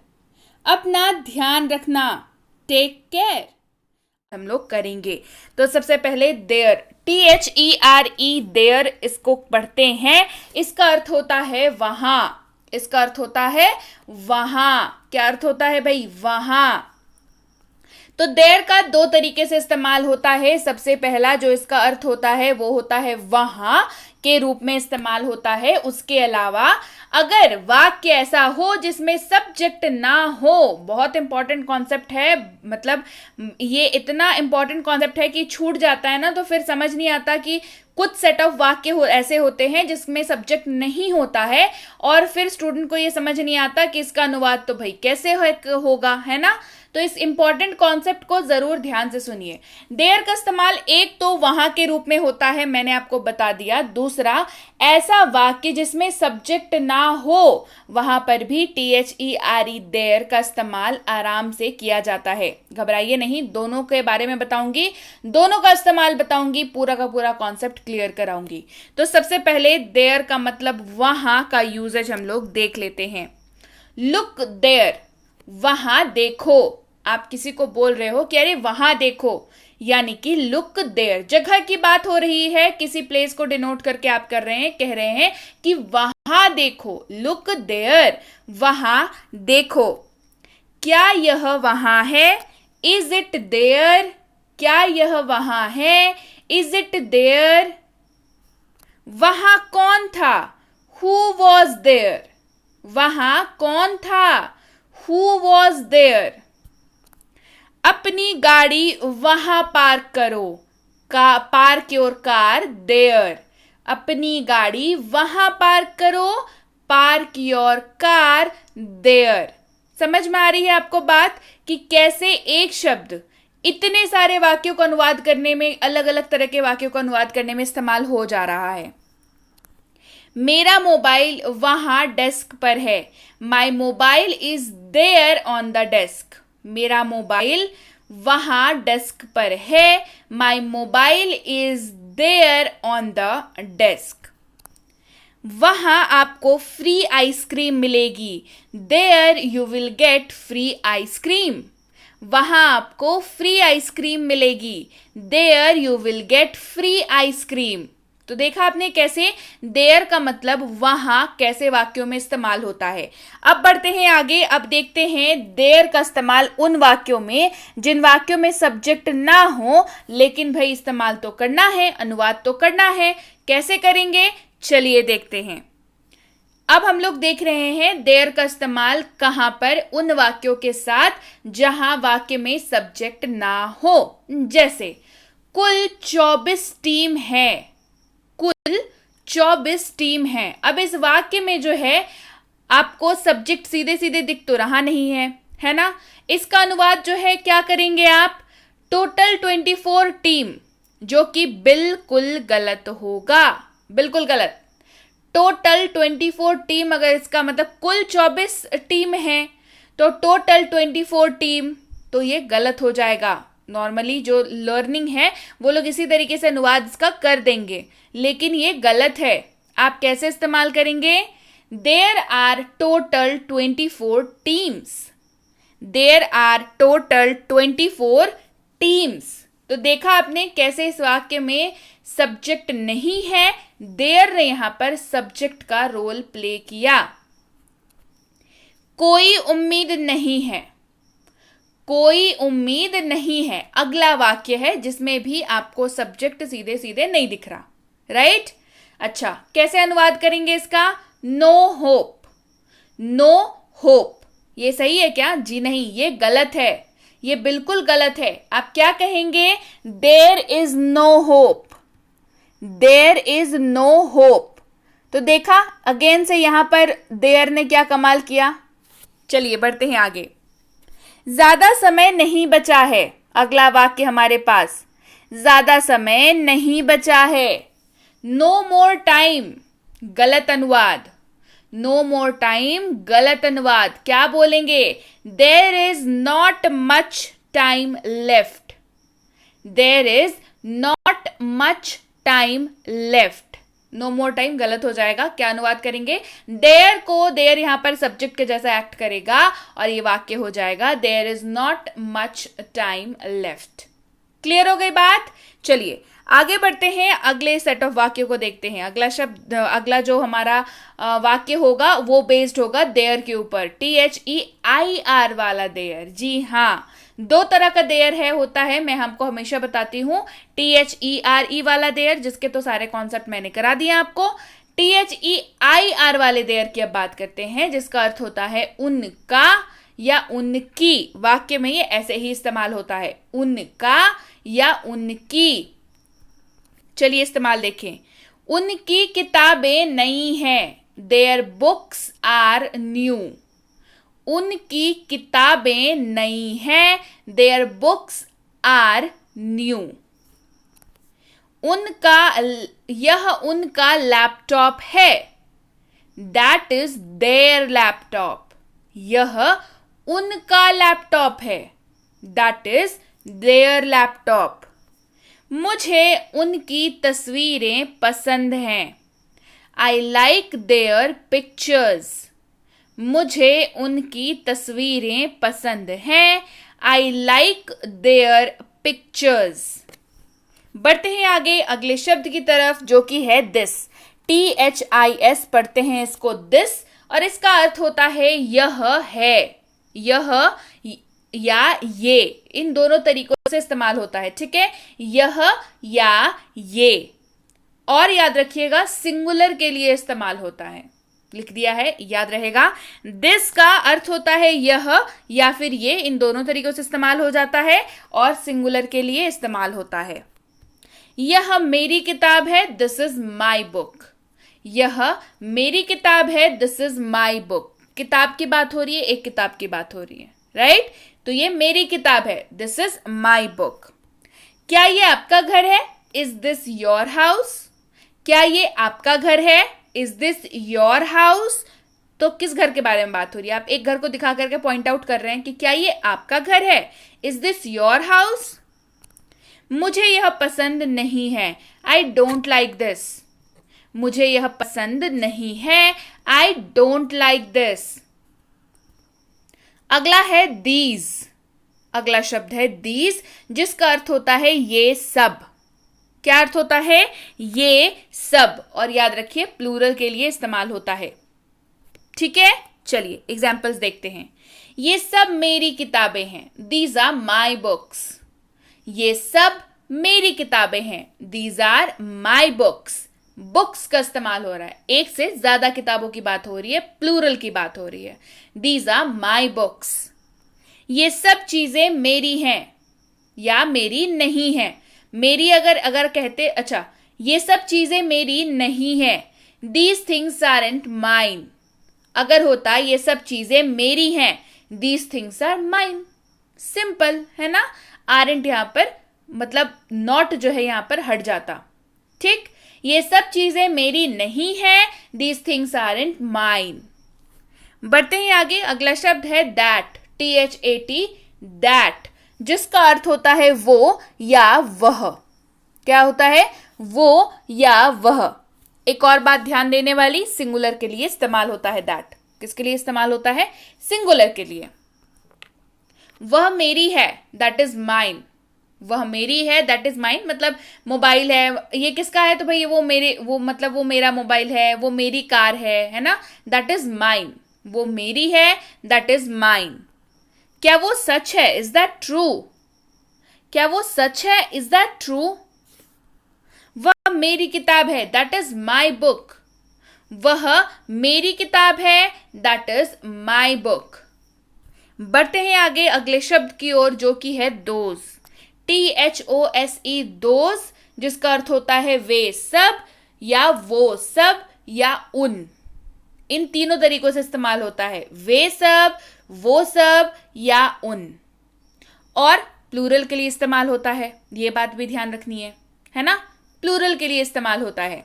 A: अपना ध्यान रखना, टेक केयर, हम लोग करेंगे। तो सबसे पहले देयर, THERE, देयर, इसको पढ़ते हैं। इसका अर्थ होता है वहां, इसका अर्थ होता है वहां। क्या अर्थ होता है भाई? वहां। तो देयर का दो तरीके से इस्तेमाल होता है। सबसे पहला जो इसका अर्थ होता है वो होता है वहां, के रूप में इस्तेमाल होता है। उसके अलावा अगर वाक्य ऐसा हो जिसमें सब्जेक्ट ना हो, बहुत इंपॉर्टेंट कॉन्सेप्ट है, मतलब ये इतना इंपॉर्टेंट कॉन्सेप्ट है कि छूट जाता है ना तो फिर समझ नहीं आता कि कुछ सेट ऑफ वाक्य ऐसे होते हैं जिसमें सब्जेक्ट नहीं होता है और फिर स्टूडेंट को ये समझ नहीं आता कि इसका अनुवाद तो भाई कैसे होगा, है ना। तो इस इंपॉर्टेंट कॉन्सेप्ट को जरूर ध्यान से सुनिए। देयर का इस्तेमाल एक तो वहां के रूप में होता है, मैंने आपको बता दिया। दूसरा, ऐसा वाक्य जिसमें सब्जेक्ट ना हो, वहां पर भी THERE देयर का इस्तेमाल आराम से किया जाता है। घबराइए नहीं, दोनों के बारे में बताऊंगी, दोनों का इस्तेमाल बताऊंगी, पूरा का पूरा कॉन्सेप्ट क्लियर कराऊंगी। तो सबसे पहले देयर का मतलब वहां का यूजेज हम लोग देख लेते हैं। लुक देयर, वहां देखो। आप किसी को बोल रहे हो कि अरे वहां देखो, यानी कि लुक देयर, जगह की बात हो रही है, किसी प्लेस को डिनोट करके आप कर रहे हैं, कह रहे हैं कि वहां देखो, लुक देयर, वहां देखो। क्या यह वहां है? Is it there? क्या यह वहां है? Is it there? वहां कौन था? Who was there? वहां कौन था? Who was there? अपनी गाड़ी वहां पार्क करो। Park your car there. अपनी गाड़ी वहां पार्क करो, पार्क योर कार देयर। समझ में आ रही है आपको बात कि कैसे एक शब्द इतने सारे वाक्यों को अनुवाद करने में, अलग अलग तरह के वाक्यों को अनुवाद करने में इस्तेमाल हो जा रहा है। मेरा मोबाइल वहां डेस्क पर है। My mobile is there on the desk. मेरा मोबाइल वहां डेस्क पर है। My mobile is there on the desk. वहां आपको फ्री आइसक्रीम मिलेगी। There you will get free ice cream. वहां आपको फ्री आइसक्रीम मिलेगी। There you will get free ice cream. तो देखा आपने कैसे देयर का मतलब वहां कैसे वाक्यों में इस्तेमाल होता है। अब बढ़ते हैं आगे। अब देखते हैं देयर का इस्तेमाल उन वाक्यों में जिन वाक्यों में सब्जेक्ट ना हो, लेकिन भाई इस्तेमाल तो करना है, अनुवाद तो करना है। कैसे करेंगे, चलिए देखते हैं। अब हम लोग देख रहे हैं देयर का इस्तेमाल कहां पर, उन वाक्यों के साथ जहां वाक्य में सब्जेक्ट ना हो। जैसे कुल 24 टीम है। कुल 24 टीम है। अब इस वाक्य में जो है आपको सब्जेक्ट सीधे सीधे दिख तो रहा नहीं है ना। इसका अनुवाद जो है क्या करेंगे आप, टोटल 24 टीम, जो कि बिल्कुल गलत होगा, बिल्कुल गलत। टोटल 24 टीम, अगर इसका मतलब कुल 24 टीम है तो टोटल 24 टीम, तो ये गलत हो जाएगा। नॉर्मली जो लर्निंग है वो लोग इसी तरीके से अनुवाद इसका कर देंगे, लेकिन ये गलत है। आप कैसे इस्तेमाल करेंगे, there are total 24 teams. There are total 24 teams. तो देखा आपने कैसे इस वाक्य में सब्जेक्ट नहीं है, देयर ने यहां पर सब्जेक्ट का रोल प्ले किया। कोई उम्मीद नहीं है। कोई उम्मीद नहीं है अगला वाक्य है जिसमें भी आपको सब्जेक्ट सीधे सीधे नहीं दिख रहा, राइट। अच्छा, कैसे अनुवाद करेंगे इसका, नो होप। नो होप, ये सही है क्या, जी नहीं, ये गलत है, ये बिल्कुल गलत है। आप क्या कहेंगे, there is no hope. There is no hope. तो देखा अगेन से यहां पर देयर ने क्या कमाल किया। चलिए बढ़ते हैं आगे। ज्यादा समय नहीं बचा है, अगला वाक्य हमारे पास, ज्यादा समय नहीं बचा है। नो मोर टाइम, गलत अनुवाद। नो मोर टाइम, गलत अनुवाद। क्या बोलेंगे, there is not much time left. There is not much time left. No more time गलत हो जाएगा। क्या अनुवाद करेंगे, देयर को, देयर यहां पर सब्जेक्ट के जैसा एक्ट करेगा और ये वाक्य हो जाएगा there is not much time left. Clear हो गई बात। चलिए आगे बढ़ते हैं, अगले सेट ऑफ वाक्यों को देखते हैं। अगला शब्द, अगला जो हमारा वाक्य होगा वो बेस्ड होगा देयर के ऊपर, THEIR वाला देयर। जी हाँ, दो तरह का देयर है होता है, मैं हमको हमेशा बताती हूँ, THERE वाला देयर, जिसके तो सारे कॉन्सेप्ट मैंने करा दिए आपको। THEIR वाले देयर की अब बात करते हैं, जिसका अर्थ होता है उनका या उनकी। वाक्य में ये ऐसे ही इस्तेमाल होता है, उनका या उनकी। चलिए इस्तेमाल देखें। उनकी किताबें नई हैं, देयर बुक्स आर न्यू। उनकी किताबें नई हैं, देयर बुक्स आर न्यू। यह उनका लैपटॉप है, दैट इज देयर लैपटॉप। यह उनका लैपटॉप है, दैट इज देयर लैपटॉप। मुझे उनकी तस्वीरें पसंद हैं, आई लाइक देयर पिक्चर्स। मुझे उनकी तस्वीरें पसंद हैं, आई लाइक देयर पिक्चर्स। बढ़ते हैं आगे अगले शब्द की तरफ, जो कि है दिस। THIS पढ़ते हैं इसको, दिस, और इसका अर्थ होता है यह है, यह या ये, इन दोनों तरीकों से इस्तेमाल होता है, ठीक है, यह या ये। और याद रखिएगा सिंगुलर के लिए इस्तेमाल होता है, लिख दिया है, याद रहेगा। दिस का अर्थ होता है यह या फिर ये, इन दोनों तरीकों से इस्तेमाल हो जाता है, और सिंगुलर के लिए इस्तेमाल होता है। यह मेरी किताब है, दिस इज माई बुक। यह मेरी किताब है, दिस इज माई बुक। किताब की बात हो रही है, एक किताब की बात हो रही है, राइट? तो ये मेरी किताब है, दिस इज माई बुक। क्या ये आपका घर है? Is this your house? क्या ये आपका घर है? Is this your house? तो किस घर के बारे में बात हो रही है? आप एक घर को दिखा करके पॉइंट आउट कर रहे हैं कि क्या ये आपका घर है? Is this your house? मुझे यह पसंद नहीं है, आई डोंट लाइक दिस। मुझे यह पसंद नहीं है, आई डोंट लाइक दिस। अगला है दीज। अगला शब्द है दीज, जिसका अर्थ होता है ये सब। क्या अर्थ होता है? ये सब। और याद रखिए प्लूरल के लिए इस्तेमाल होता है, ठीक है। चलिए एग्जाम्पल्स देखते हैं। ये सब मेरी किताबें हैं, दीज आर माई बुक्स। ये सब मेरी किताबें हैं, these are my books. Books का इस्तेमाल हो रहा है, एक से ज्यादा किताबों की बात हो रही है, प्लूरल की बात हो रही है। These are my books. ये सब चीजें मेरी हैं या मेरी नहीं हैं। मेरी अगर कहते, अच्छा ये सब चीजें मेरी नहीं हैं, दीज थिंग्स आरंट माइन। अगर होता ये सब चीजें मेरी हैं, these things are mine, simple है ना। आरंट यहां पर मतलब नॉट जो है यहां पर हट जाता, ठीक। ये सब चीजें मेरी नहीं है, दीज थिंग्स आरंट माइन। बढ़ते हैं आगे, अगला शब्द है दैट, THAT, दैट, जिसका अर्थ होता है वो या वह। क्या होता है? वो या वह। एक और बात ध्यान देने वाली, सिंगुलर के लिए इस्तेमाल होता है दैट। किसके लिए इस्तेमाल होता है? सिंगुलर के लिए। वह मेरी है, दैट इज माइन। वह मेरी है, दैट इज माइन, मतलब मोबाइल है, ये किसका है? तो भाई वो मेरा मोबाइल है, वो मेरी कार है ना, दैट इज माइन। वो मेरी है, दैट इज माइन। क्या वो सच है? Is that true? क्या वो सच है? Is that true? वह मेरी किताब है, दैट इज माई बुक। वह मेरी किताब है, दैट इज माई बुक। बढ़ते हैं आगे अगले शब्द की ओर, जो कि है दोज, THOSE, दोज, जिसका अर्थ होता है वे सब या वो सब या उन। इन तीनों तरीकों से इस्तेमाल होता है, वे सब, वो सब या उन। और प्लूरल के लिए इस्तेमाल होता है, ये बात भी ध्यान रखनी है ना। प्लूरल के लिए इस्तेमाल होता है।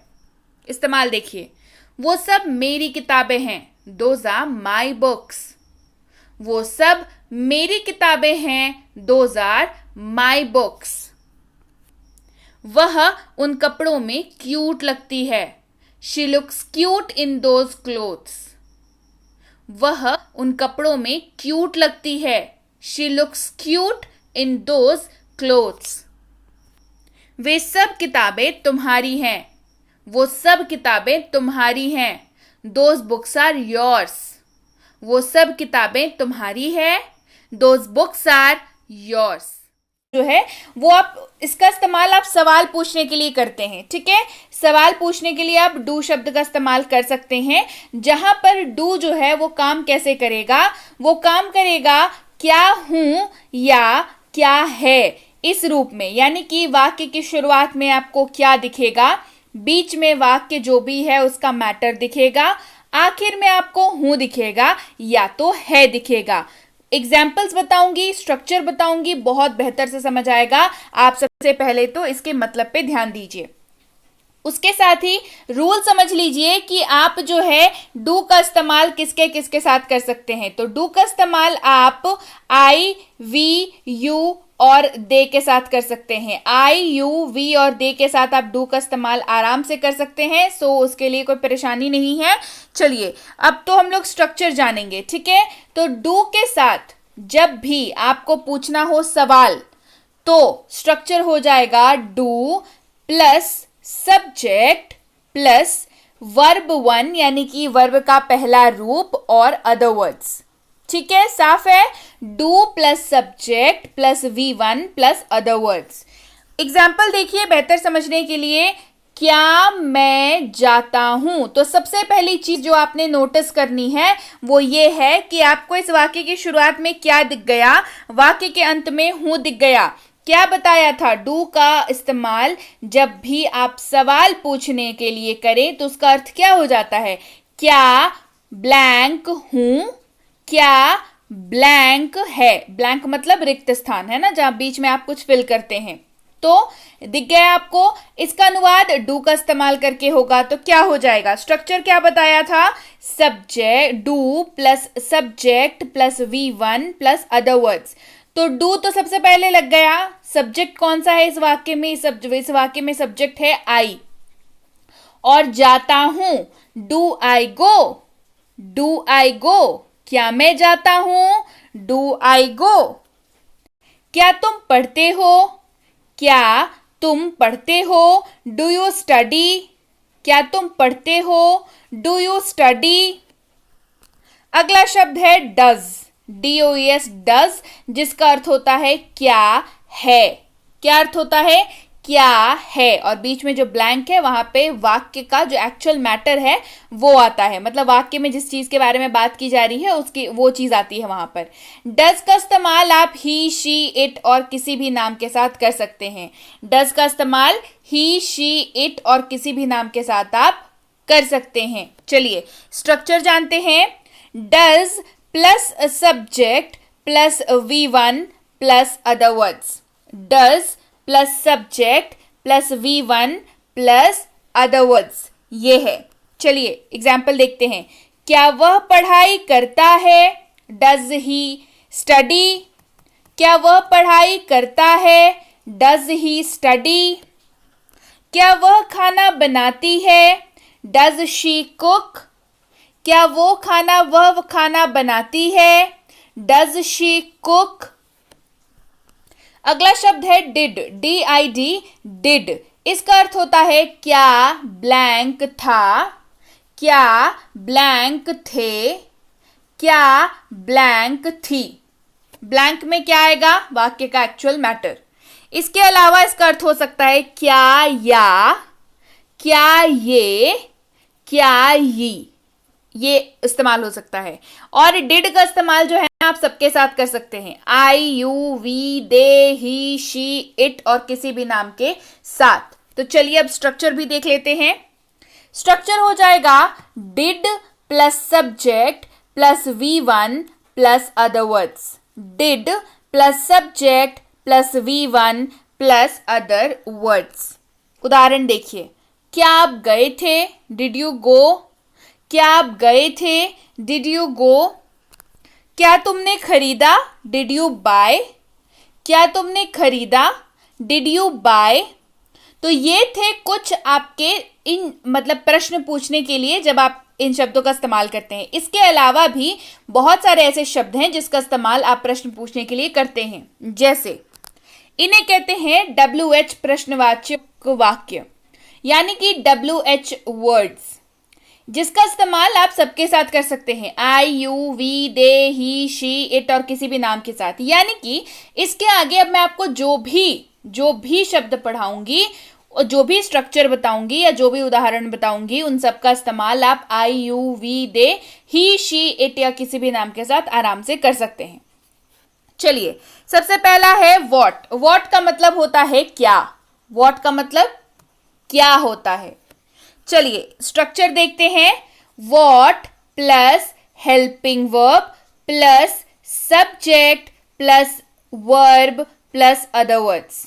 A: इस्तेमाल देखिए, वो सब मेरी किताबें हैं, दोज आर माई बुक्स। वो सब मेरी किताबें हैं, दोज आर माई बुक्स। वह उन कपड़ों में क्यूट लगती है, she looks cute in those clothes. वह उन कपड़ों में क्यूट लगती है, she looks cute in those clothes. वे सब किताबें तुम्हारी हैं, वो सब किताबें तुम्हारी हैं, दोज बुक्स आर योर्स। वो सब किताबें तुम्हारी है, दोज बुक्स आर योर्स जो है वो आप इसका इस्तेमाल आप सवाल पूछने के लिए करते हैं, ठीक है। सवाल पूछने के लिए आप डू शब्द का इस्तेमाल कर सकते हैं, जहां पर डू जो है वो काम कैसे करेगा, वो काम करेगा क्या हूं या क्या है इस रूप में। यानी कि वाक्य की शुरुआत में आपको क्या दिखेगा, बीच में वाक्य जो भी है उसका मैटर दिखेगा, आखिर में आपको हूं दिखेगा या तो है दिखेगा। एग्जाम्पल्स बताऊंगी, स्ट्रक्चर बताऊंगी, बहुत बेहतर से समझ आएगा। आप सबसे पहले तो इसके मतलब पे ध्यान दीजिए, उसके साथ ही रूल समझ लीजिए कि आप जो है डू का इस्तेमाल किसके किसके साथ कर सकते हैं। तो डू का इस्तेमाल आप आई, वी, यू और दे के साथ कर सकते हैं। आई, यू, वी और दे के साथ आप डू का इस्तेमाल आराम से कर सकते हैं, सो उसके लिए कोई परेशानी नहीं है। चलिए अब तो हम लोग स्ट्रक्चर जानेंगे, ठीक है। तो डू के साथ जब भी आपको पूछना हो सवाल तो स्ट्रक्चर हो जाएगा do plus subject plus verb one यानी कि वर्ब का पहला रूप और अदर वर्ड्स, ठीक है, साफ है। Do plus subject plus V1 plus other words. Example देखिए बेहतर समझने के लिए, क्या मैं जाता हूं। तो सबसे पहली चीज जो आपने नोटिस करनी है वो ये है कि आपको इस वाक्य की शुरुआत में क्या दिख गया, वाक्य के अंत में हूं दिख गया। क्या बताया था, डू का इस्तेमाल जब भी आप सवाल पूछने के लिए करें तो उसका अर्थ क्या हो जाता है, क्या ब्लैंक हूं, क्या ब्लैंक है। ब्लैंक मतलब रिक्त स्थान है ना, जहां बीच में आप कुछ फिल करते हैं। तो दिख गया आपको, इसका अनुवाद डू का इस्तेमाल करके होगा तो क्या हो जाएगा, स्ट्रक्चर क्या बताया था, subject do plus subject plus V1 plus other words. तो डू तो सबसे पहले लग गया, सब्जेक्ट कौन सा है इस वाक्य में, इस वाक्य में सब्जेक्ट है आई, और जाता हूं do I go, do I गो, क्या मैं जाता हूं, डू आई गो। क्या तुम पढ़ते हो, क्या तुम पढ़ते हो, डू यू स्टडी, क्या तुम पढ़ते हो, डू यू स्टडी। अगला शब्द है डज, DOES डज, जिसका अर्थ होता है क्या है। क्या अर्थ होता है, क्या है, और बीच में जो ब्लैंक है वहां पे वाक्य का जो एक्चुअल मैटर है वो आता है, मतलब वाक्य में जिस चीज के बारे में बात की जा रही है उसकी वो चीज आती है वहां पर। डज का इस्तेमाल आप ही, शी, इट और किसी भी नाम के साथ कर सकते हैं। डज का इस्तेमाल ही, शी, इट और किसी भी नाम के साथ आप कर सकते हैं। चलिए स्ट्रक्चर जानते हैं, does plus subject plus V1 plus other words, does plus subject plus V1 plus other words, ये है। चलिए एग्जाम्पल देखते हैं, क्या वह पढ़ाई करता है, डज ही स्टडी, क्या वह पढ़ाई करता है, डज ही स्टडी। क्या वह खाना बनाती है, डज शी कुक, क्या वह खाना बनाती है, डज शी कुक। अगला शब्द है डिड, DID, डिड, इसका अर्थ होता है क्या ब्लैंक था, क्या ब्लैंक थे, क्या ब्लैंक थी। ब्लैंक में क्या आएगा, वाक्य का एक्चुअल मैटर। इसके अलावा इसका अर्थ हो सकता है क्या या, क्या ये, क्या ये इस्तेमाल हो सकता है। और डिड का इस्तेमाल जो है आप सबके साथ कर सकते हैं, I, you, we, they, he, she, it और किसी भी नाम के साथ। तो चलिए अब स्ट्रक्चर भी देख लेते हैं। स्ट्रक्चर हो जाएगा did plus subject plus V1 plus other words, did plus subject plus V1 plus other words. उदाहरण देखिए, क्या आप गए थे, डिड यू गो, क्या आप गए थे, डिड यू गो। क्या तुमने खरीदा, डिड यू बाय, क्या तुमने खरीदा, डिड यू बाय। तो ये थे कुछ आपके इन मतलब प्रश्न पूछने के लिए जब आप इन शब्दों का इस्तेमाल करते हैं। इसके अलावा भी बहुत सारे ऐसे शब्द हैं जिसका इस्तेमाल आप प्रश्न पूछने के लिए करते हैं, जैसे इन्हें कहते हैं WH प्रश्नवाचक वाक्य, यानी कि WH वर्ड्स। जिसका इस्तेमाल आप सबके साथ कर सकते हैं, I, you, we, they, he, she, it और किसी भी नाम के साथ। यानी कि इसके आगे अब मैं आपको जो भी शब्द पढ़ाऊंगी और जो भी स्ट्रक्चर बताऊंगी या जो भी उदाहरण बताऊंगी, उन सब का इस्तेमाल आप I, you, we, they, he, she, it या किसी भी नाम के साथ आराम से कर सकते हैं। चलिए, सबसे पहला है वॉट। वॉट का मतलब होता है क्या। वॉट का मतलब क्या होता है। चलिए स्ट्रक्चर देखते हैं। What plus helping verb plus subject plus verb plus other words.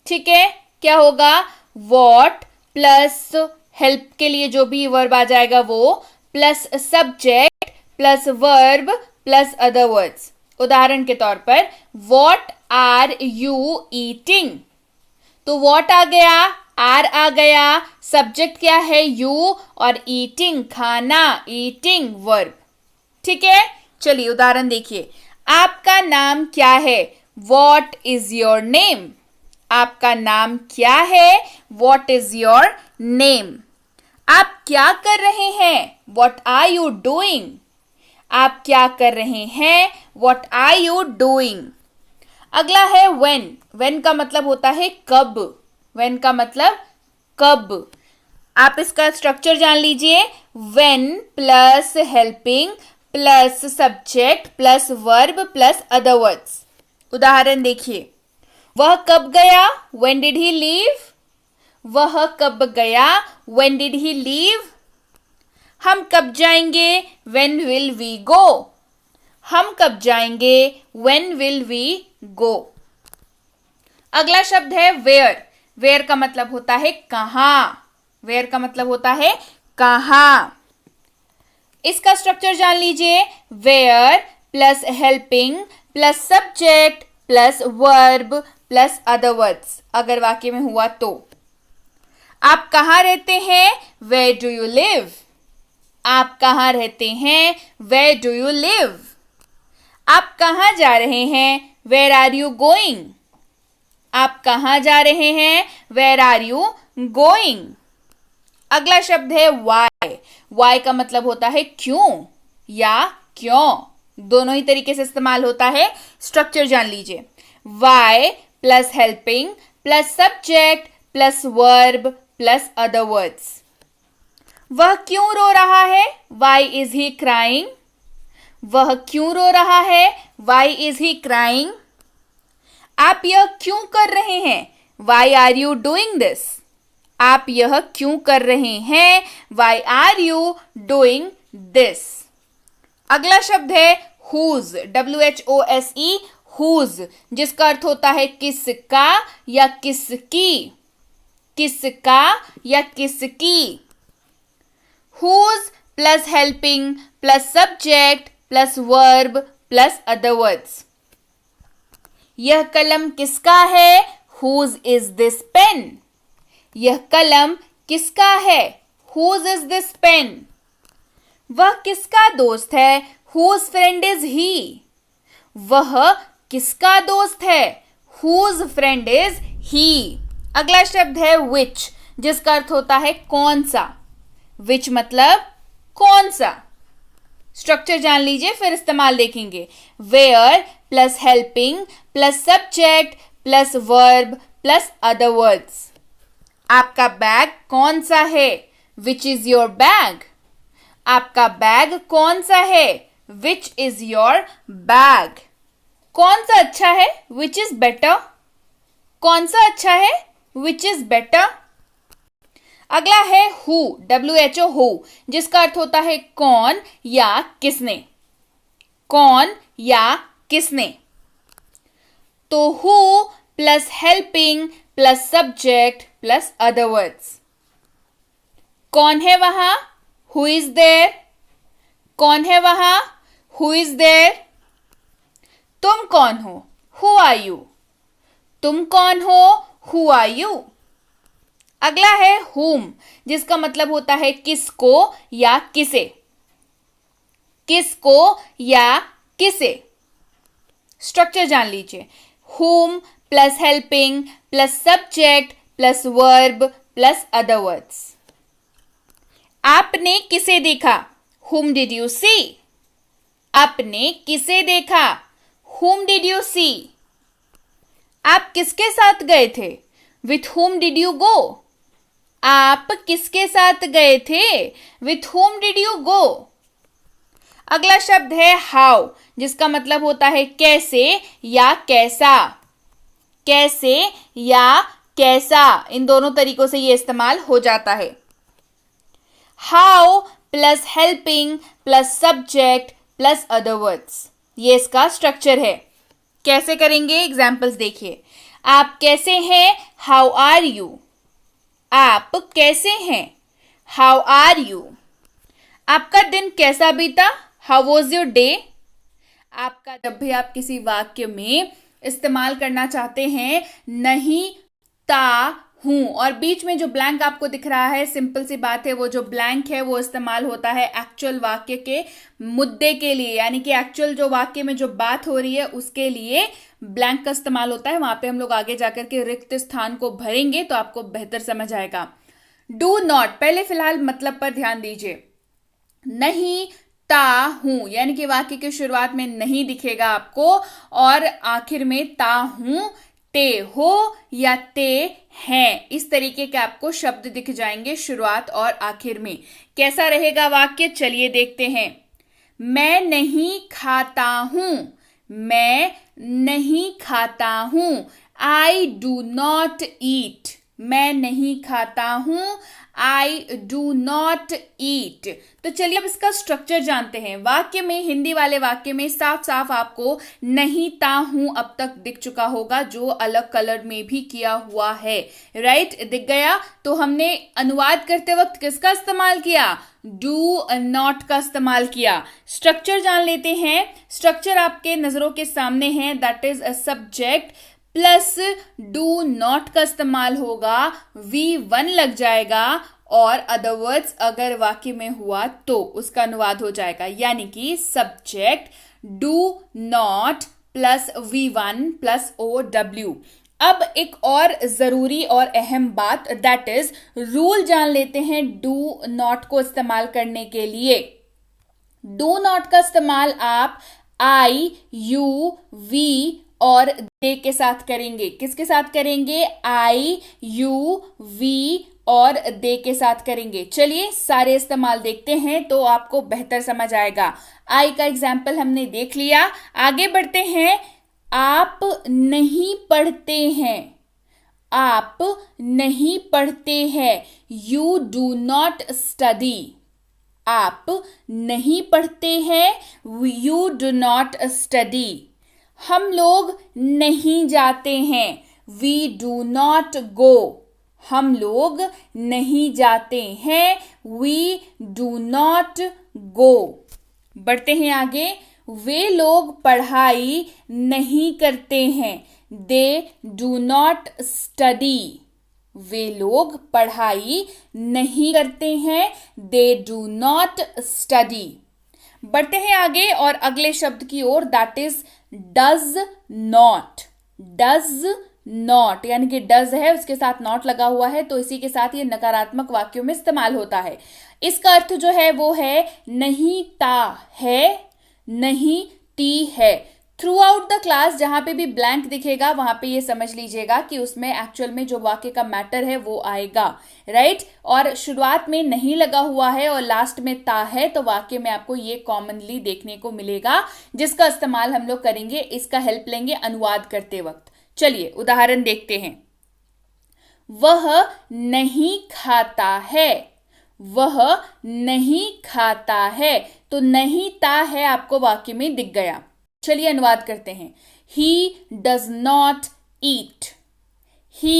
A: ठीक है, क्या होगा, वॉट प्लस हेल्प के लिए जो भी वर्ब आ जाएगा वो, plus subject plus verb plus other words. उदाहरण के तौर पर, वॉट आर यू ईटिंग, तो वॉट आ गया, आर आ गया, सब्जेक्ट क्या है, यू, और ईटिंग खाना, ईटिंग वर्ब। ठीक है, चलिए उदाहरण देखिए। आपका नाम क्या है, वॉट इज योर नेम। आपका नाम क्या है, वॉट इज योर नेम। आप क्या कर रहे हैं, वॉट आर यू डूइंग। आप क्या कर रहे हैं, वॉट आर यू डूइंग। अगला है व्हेन। व्हेन का मतलब होता है कब। व्हेन का मतलब कब। आप इसका स्ट्रक्चर जान लीजिए। When plus helping plus subject plus verb plus other words. उदाहरण देखिए। वह कब गया, व्हेन डिड ही लीव। वह कब गया, व्हेन डिड ही लीव। हम कब जाएंगे, व्हेन विल वी गो। हम कब जाएंगे, व्हेन विल वी गो। अगला शब्द है वेयर। वेयर का मतलब होता है कहां। वेयर का मतलब होता है कहां। इसका स्ट्रक्चर जान लीजिए। Where plus helping plus subject plus verb plus other words, अगर वाक्य में हुआ तो। आप कहां रहते हैं, वेयर डू यू लिव। आप कहां रहते हैं, वेयर डू यू लिव। आप कहां जा रहे हैं, वेयर आर यू गोइंग। आप कहां जा रहे हैं, वेयर आर यू गोइंग। अगला शब्द है वाई। वाई का मतलब होता है क्यों या क्यों, दोनों ही तरीके से इस्तेमाल होता है। स्ट्रक्चर जान लीजिए। Why plus helping plus subject plus verb plus other words. वह क्यों रो रहा है, वाई इज ही क्राइंग। वह क्यों रो रहा है, वाई इज ही क्राइंग। आप यह क्यों कर रहे हैं, why are you doing this. आप यह क्यों कर रहे हैं, why are you doing this. अगला शब्द है हुज। WHOSE, हुज, जिसका अर्थ होता है किसका या किसकी। किसका या किसकी। Whose plus helping plus subject plus verb plus other words. यह कलम किसका है, हुज इज दिस पेन। यह कलम किसका है, हुज इज दिस पेन। वह किसका दोस्त है, हुज फ्रेंड इज ही। वह किसका दोस्त है, हुज फ्रेंड इज ही। अगला शब्द है विच, जिसका अर्थ होता है कौन सा। विच मतलब कौन सा। स्ट्रक्चर जान लीजिए फिर इस्तेमाल देखेंगे। Where plus helping plus subject plus verb plus other words. आपका बैग कौन सा है, विच इज योर बैग। आपका बैग कौन सा है, विच इज योर बैग। कौन सा अच्छा है, विच इज बेटर। कौन सा अच्छा है, विच इज बेटर। अगला है हु। WHO, हु, जिसका अर्थ होता है कौन या किसने। कौन या किसने। तो who plus helping plus subject plus other words. कौन है वहां, हु इज देयर। कौन है वहां, हु इज देयर। तुम कौन हो, हु आर यू। तुम कौन हो, हु आर यू। अगला है whom, जिसका मतलब होता है किसको या किसे। किसको या किसे। स्ट्रक्चर जान लीजिए। whom plus helping plus subject plus verb plus other words. आपने किसे देखा? Whom did you see? आपने किसे देखा? Whom did you see? आप किसके साथ गए थे? With whom did you go? आप किसके साथ गए थे? With whom did you go? अगला शब्द है हाउ, जिसका मतलब होता है कैसे या कैसा। कैसे या कैसा, इन दोनों तरीकों से ये इस्तेमाल हो जाता है। How plus helping plus subject plus other words, ये इसका स्ट्रक्चर है। कैसे करेंगे? एग्जाम्पल्स देखिए। आप कैसे हैं? How are you. आप कैसे हैं? How are you. आपका दिन कैसा बीता? How was your day. आपका जब भी आप किसी वाक्य में इस्तेमाल करना चाहते हैं नहीं ता हूं और बीच में जो ब्लैंक आपको दिख रहा है, सिंपल सी बात है, वो जो ब्लैंक है वो इस्तेमाल होता है एक्चुअल वाक्य के मुद्दे के लिए, यानी कि एक्चुअल जो वाक्य में जो बात हो रही है उसके लिए ब्लैंक का इस्तेमाल होता है। वहां पे हम लोग आगे जाकर के रिक्त स्थान को भरेंगे तो आपको बेहतर समझ आएगा। डू नॉट, पहले फिलहाल मतलब पर ध्यान दीजिए। नहीं ता हूं, यानी कि वाक्य की शुरुआत में नहीं दिखेगा आपको और आखिर में ता हूं, ते हो या ते हैं, इस तरीके के आपको शब्द दिख जाएंगे शुरुआत और आखिर में। कैसा रहेगा वाक्य? चलिए देखते हैं। मैं नहीं खाता हूं। मैं नहीं खाता हूं। I do not eat. मैं नहीं खाता हूं। I do not eat. तो चलिए अब इसका स्ट्रक्चर जानते हैं। वाक्य में, हिंदी वाले वाक्य में साफ साफ आपको नहीं ता हूं अब तक दिख चुका होगा, जो अलग कलर में भी किया हुआ है। राइट, दिख गया। तो हमने अनुवाद करते वक्त किसका इस्तेमाल किया? डू नॉट का इस्तेमाल किया। स्ट्रक्चर जान लेते हैं। स्ट्रक्चर आपके नजरों के सामने है, that is a subject plus do not का इस्तेमाल होगा, V1 लग जाएगा और अदर वर्ड्स अगर वाक्य में हुआ तो उसका अनुवाद हो जाएगा, यानी कि subject do not plus V1 plus OW। अब एक और जरूरी और अहम बात, दैट इज रूल जान लेते हैं डू नॉट को इस्तेमाल करने के लिए। डू नॉट का इस्तेमाल आप आई, यू, वी और दे के साथ करेंगे। किसके साथ करेंगे? आई, यू, वी और दे के साथ करेंगे। चलिए सारे इस्तेमाल देखते हैं तो आपको बेहतर समझ आएगा। आई का एग्जाम्पल हमने देख लिया, आगे बढ़ते हैं। आप नहीं पढ़ते हैं। आप नहीं पढ़ते हैं। You do not study. आप नहीं पढ़ते हैं। You do not study. हम लोग नहीं जाते हैं। We do not go. हम लोग नहीं जाते हैं। We do not go. बढ़ते हैं आगे। वे लोग पढ़ाई नहीं करते हैं। They do not study. वे लोग पढ़ाई नहीं करते हैं। They do not study. बढ़ते हैं आगे और अगले शब्द की ओर, that is does not. Does not यानी कि डज है, उसके साथ नॉट लगा हुआ है, तो इसी के साथ ये नकारात्मक वाक्यों में इस्तेमाल होता है। इसका अर्थ जो है वो है नहीं ता है, नहीं ती है। थ्रू आउट द क्लास जहां पे भी ब्लैंक दिखेगा वहां पे ये समझ लीजिएगा कि उसमें एक्चुअल में जो वाक्य का मैटर है वो आएगा। राइट, और शुरुआत में नहीं लगा हुआ है और लास्ट में ता है, तो वाक्य में आपको ये कॉमनली देखने को मिलेगा, जिसका इस्तेमाल हम लोग करेंगे, इसका हेल्प लेंगे अनुवाद करते वक्त। चलिए उदाहरण देखते हैं। वह नहीं खाता है। वह नहीं खाता है, तो नहीं ता है आपको वाक्य में दिख गया। चलिए अनुवाद करते हैं। He does not eat. He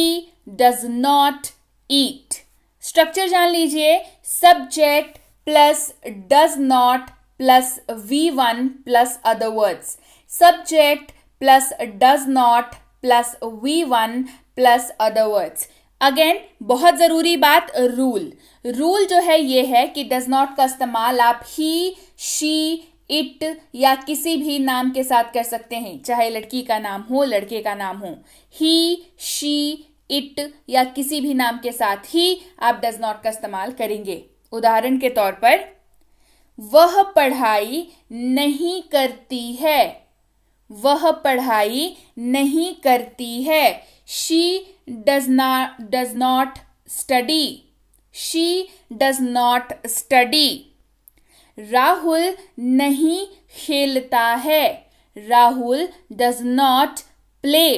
A: does not eat. Structure जान लीजिए। Subject plus does not plus V1 plus other words. Subject plus does not plus V1 plus other words. Again बहुत जरूरी बात, रूल। रूल जो है ये है कि डज नॉट का इस्तेमाल आप ही, शी, इट या किसी भी नाम के साथ कर सकते हैं, चाहे लड़की का नाम हो, लड़के का नाम हो। ही, शी, इट या किसी भी नाम के साथ ही आप डज नॉट का इस्तेमाल करेंगे। उदाहरण के तौर पर, वह पढ़ाई नहीं करती है। वह पढ़ाई नहीं करती है। She does not study. She does not study. Rahul नहीं खेलता है। Rahul does not play.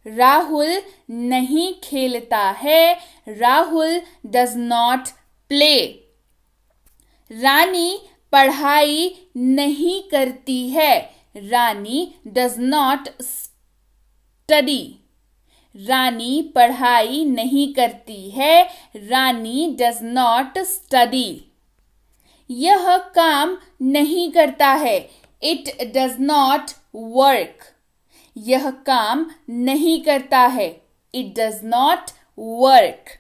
A: Rahul नहीं खेलता है। Rahul does not play. Rani पढ़ाई नहीं करती है। Rani does not study. Rani पढ़ाई नहीं करती है। Rani does not study. यह काम नहीं करता है। It does not work. यह काम नहीं करता है। It does not work.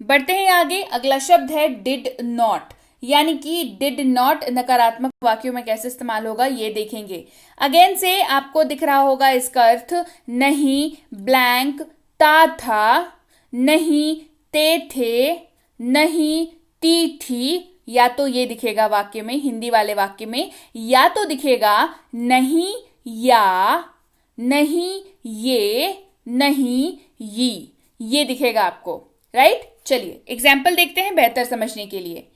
A: बढ़ते हैं आगे। अगला शब्द है डिड नॉट, यानी कि डिड नॉट नकारात्मक वाक्यों में कैसे इस्तेमाल होगा ये देखेंगे। अगेन से आपको दिख रहा होगा इसका अर्थ, नहीं ब्लैंक ता था, नहीं ते थे, नहीं ती थी। या तो ये दिखेगा वाक्य में, हिंदी वाले वाक्य में, या तो दिखेगा नहीं या, नहीं ये, नहीं ये दिखेगा आपको, राइट। चलिए एग्जाम्पल देखते हैं बेहतर समझने के लिए।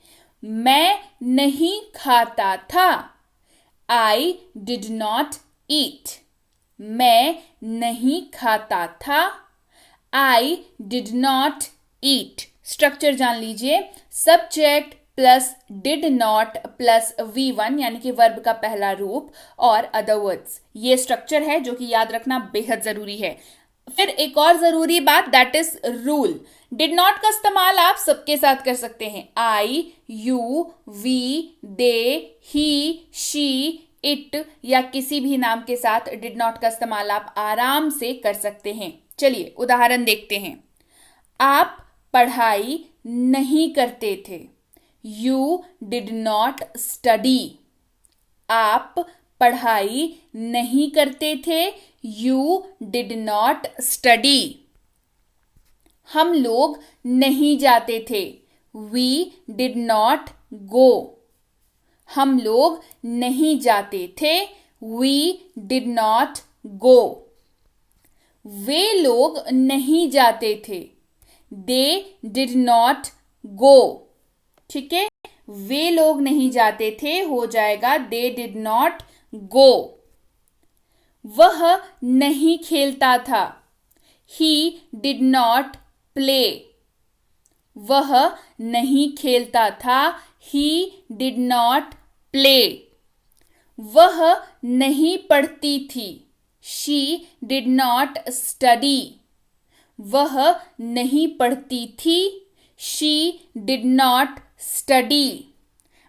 A: मैं नहीं खाता था। I did not eat. मैं नहीं खाता था। I did not eat. Structure जान लीजिए, subject plus did not plus V1 यानी कि वर्ब का पहला रूप और अदर वर्ड्स, ये स्ट्रक्चर है जो कि याद रखना बेहद जरूरी है। फिर एक और जरूरी बात, that is rule. Did not का इस्तेमाल आप सबके साथ कर सकते हैं। I, you, we, they, he, she, it या किसी भी नाम के साथ डिड नॉट का इस्तेमाल आप आराम से कर सकते हैं। चलिए उदाहरण देखते हैं। आप पढ़ाई नहीं करते थे। You did not study. आप पढ़ाई नहीं करते थे। You did not study. हम लोग नहीं जाते थे। We did not go. हम लोग नहीं जाते थे। We did not go. वे लोग नहीं जाते थे। They did not go. ठीक है, वे लोग नहीं जाते थे हो जाएगा दे डिड नॉट गो। वह नहीं खेलता था। He did not play. वह नहीं खेलता था। He did not play. वह नहीं पढ़ती थी। She did not study. वह नहीं पढ़ती थी। She did not study.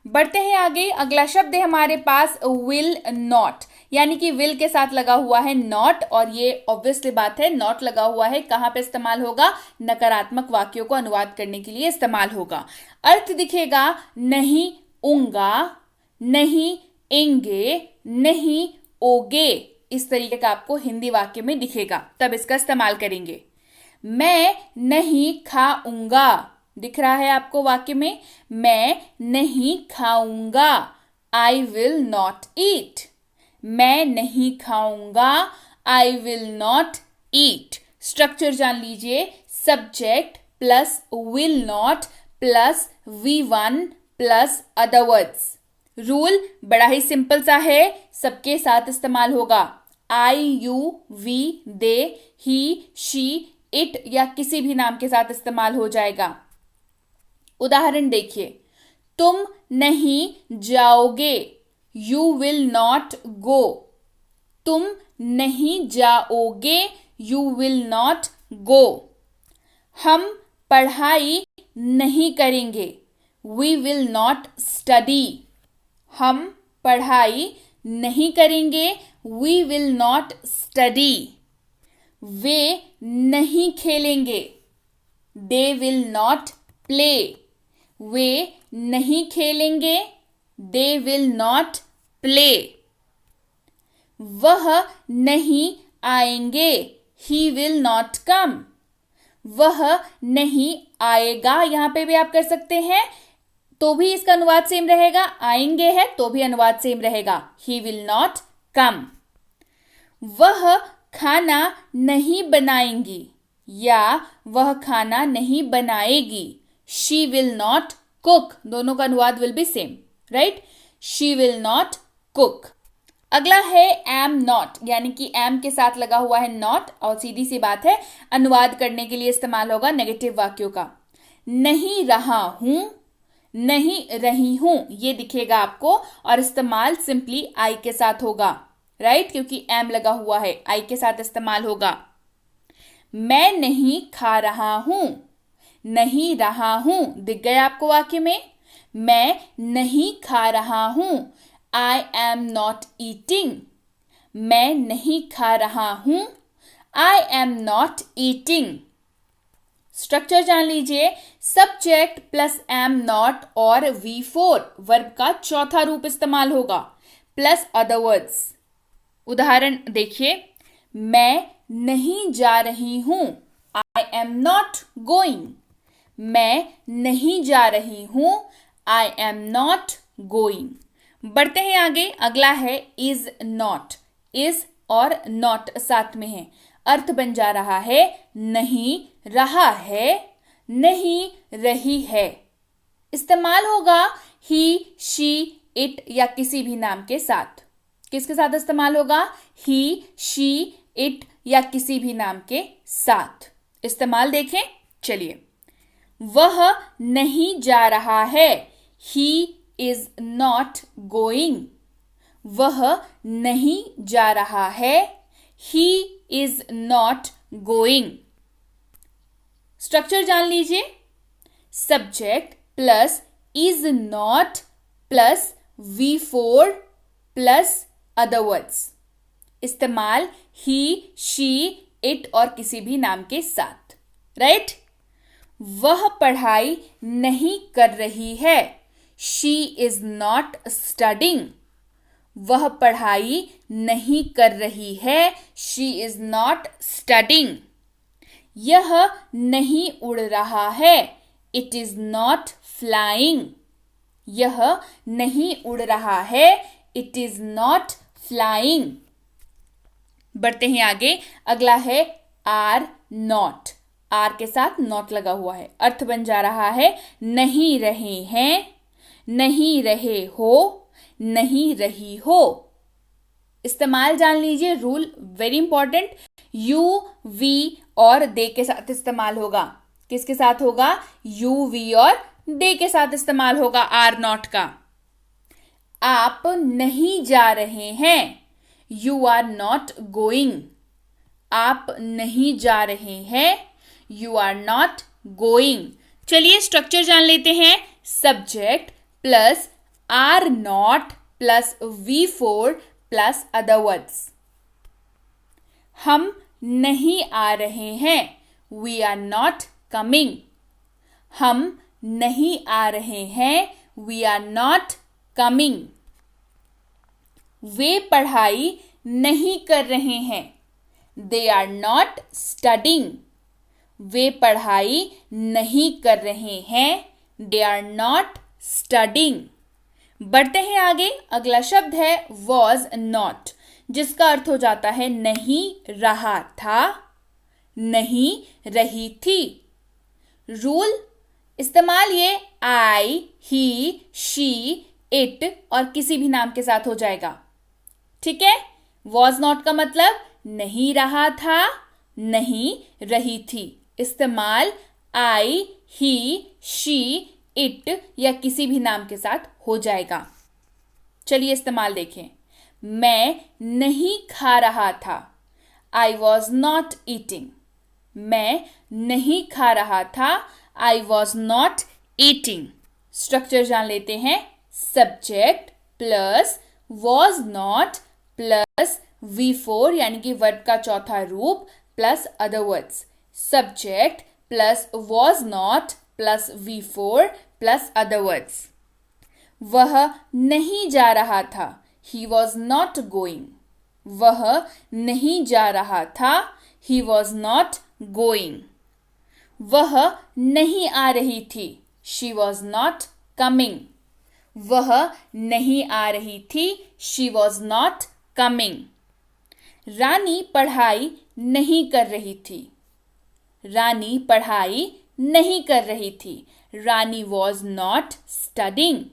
A: बढ़ते हैं आगे। अगला शब्द है हमारे पास विल नॉट, यानी कि विल के साथ लगा हुआ है नॉट, और ये ऑब्वियसली बात है नॉट लगा हुआ है कहां पे इस्तेमाल होगा, नकारात्मक वाक्यों को अनुवाद करने के लिए इस्तेमाल होगा। अर्थ दिखेगा नहीं ऊंगा, नहीं इंगे, नहीं ओगे, इस तरीके का आपको हिंदी वाक्य में दिखेगा, तब इसका इस्तेमाल करेंगे। मैं नहीं खाऊंगा, दिख रहा है आपको वाक्य में, मैं नहीं खाऊंगा। I will not eat. मैं नहीं खाऊंगा। I will not eat. Structure जान लीजिए, subject plus will not plus V1 plus other words. Rule बड़ा ही सिंपल सा है, सबके साथ इस्तेमाल होगा। I, you, we, they, he, she, it या किसी भी नाम के साथ इस्तेमाल हो जाएगा। उदाहरण देखिए, तुम नहीं जाओगे। You will not go. तुम नहीं जाओगे। You will not go. हम पढ़ाई नहीं करेंगे। We will not study. हम पढ़ाई नहीं करेंगे। We will not study. वे नहीं खेलेंगे। They will not play. वे नहीं खेलेंगे। They will not play. वह नहीं आएंगे। He will not come. वह नहीं आएगा, यहां पे भी आप कर सकते हैं तो भी इसका अनुवाद सेम रहेगा, आएंगे है तो भी अनुवाद सेम रहेगा, ही विल नॉट कम। वह खाना नहीं बनाएंगी या वह खाना नहीं बनाएगी, शी विल नॉट कुक, दोनों का अनुवाद will be same, right, she will not cook. अगला है एम नॉट, यानी कि एम के साथ लगा हुआ है नॉट, और सीधी सी बात है अनुवाद करने के लिए इस्तेमाल होगा नेगेटिव वाक्यों का। नहीं रहा हूं, नहीं रही हूं, ये दिखेगा आपको, और इस्तेमाल सिंपली आई के साथ होगा, राइट, क्योंकि एम लगा हुआ है, आई के साथ इस्तेमाल होगा। मैं नहीं खा रहा हूं, नहीं रहा हूं, दिख गया आपको वाक्य में, मैं नहीं खा रहा हूं, आई एम नॉट ईटिंग, मैं नहीं खा रहा हूं, I am not eating. Structure जान लीजिए, सब्जेक्ट प्लस एम नॉट और V4 वर्ब का चौथा रूप इस्तेमाल होगा, प्लस अदर वर्ड्स। उदाहरण देखिए, मैं नहीं जा रही हूं, आई एम नॉट गोइंग, मैं नहीं जा रही हूं, आई एम नॉट गोइंग। बढ़ते हैं आगे, अगला है इज नॉट, इज और नॉट साथ में है, अर्थ बन जा रहा है नहीं रहा है, नहीं रही है। इस्तेमाल होगा ही, शी, इट या किसी भी नाम के साथ। किसके साथ इस्तेमाल होगा? ही, शी, इट या किसी भी नाम के साथ। इस्तेमाल देखें, चलिए। वह नहीं जा रहा है, ही इज नॉट गोइंग। वह नहीं जा रहा है, he is not going. Structure जान लीजिए, subject plus is not plus V4 plus other words. इस्तेमाल ही, शी, इट और किसी भी नाम के साथ, राइट। वह पढ़ाई नहीं कर रही है, शी इज नॉट स्टडिंग। वह पढ़ाई नहीं कर रही है, शी इज नॉट स्टडिंग। यह नहीं उड़ रहा है, इट इज नॉट फ्लाइंग। यह नहीं उड़ रहा है, इट इज नॉट फ्लाइंग। बढ़ते हैं आगे, अगला है आर नॉट, आर के साथ नॉट लगा हुआ है, अर्थ बन जा रहा है नहीं रहे हैं, नहीं रहे हो, नहीं रही हो। इस्तेमाल जान लीजिए, rule very important, you, we और दे के साथ इस्तेमाल होगा। किसके साथ होगा? यू, वी और दे के साथ इस्तेमाल होगा आर नॉट का। आप नहीं जा रहे हैं, यू आर नॉट गोइंग। आप नहीं जा रहे हैं, यू आर नॉट गोइंग। चलिए स्ट्रक्चर जान लेते हैं, subject plus are not plus V4 plus other words. हम नहीं आ रहे हैं, वी आर नॉट कमिंग। हम नहीं आ रहे हैं, वी आर नॉट कमिंग। वे पढ़ाई नहीं कर रहे हैं, दे आर नॉट स्टडिंग। वे पढ़ाई नहीं कर रहे हैं, दे आर नॉट स्टडिंग। बढ़ते हैं आगे, अगला शब्द है वॉज नॉट, जिसका अर्थ हो जाता है नहीं रहा था, नहीं रही थी। रूल इस्तेमाल ये आई, ही, शी, इट और किसी भी नाम के साथ हो जाएगा, ठीक है। वॉज नॉट का मतलब नहीं रहा था, नहीं रही थी। इस्तेमाल आई, ही, शी, इट या किसी भी नाम के साथ हो जाएगा। चलिए इस्तेमाल देखें, मैं नहीं खा रहा था, आई वॉज नॉट ईटिंग। मैं नहीं खा रहा था, I was not eating. Structure जान लेते हैं, subject plus was not plus V4 यानी कि वर्ब का चौथा रूप plus other words. Subject plus was not plus V4 plus other words. वह नहीं जा रहा था, ही वॉज नॉट गोइंग। वह नहीं जा रहा था, ही वॉज नॉट गोइंग। वह नहीं आ रही थी, शी वॉज नॉट कमिंग। वह नहीं आ रही थी, शी वॉज नॉट कमिंग। रानी पढ़ाई नहीं कर रही थी, रानी पढ़ाई नहीं कर रही थी, रानी वॉज नॉट स्टडिंग।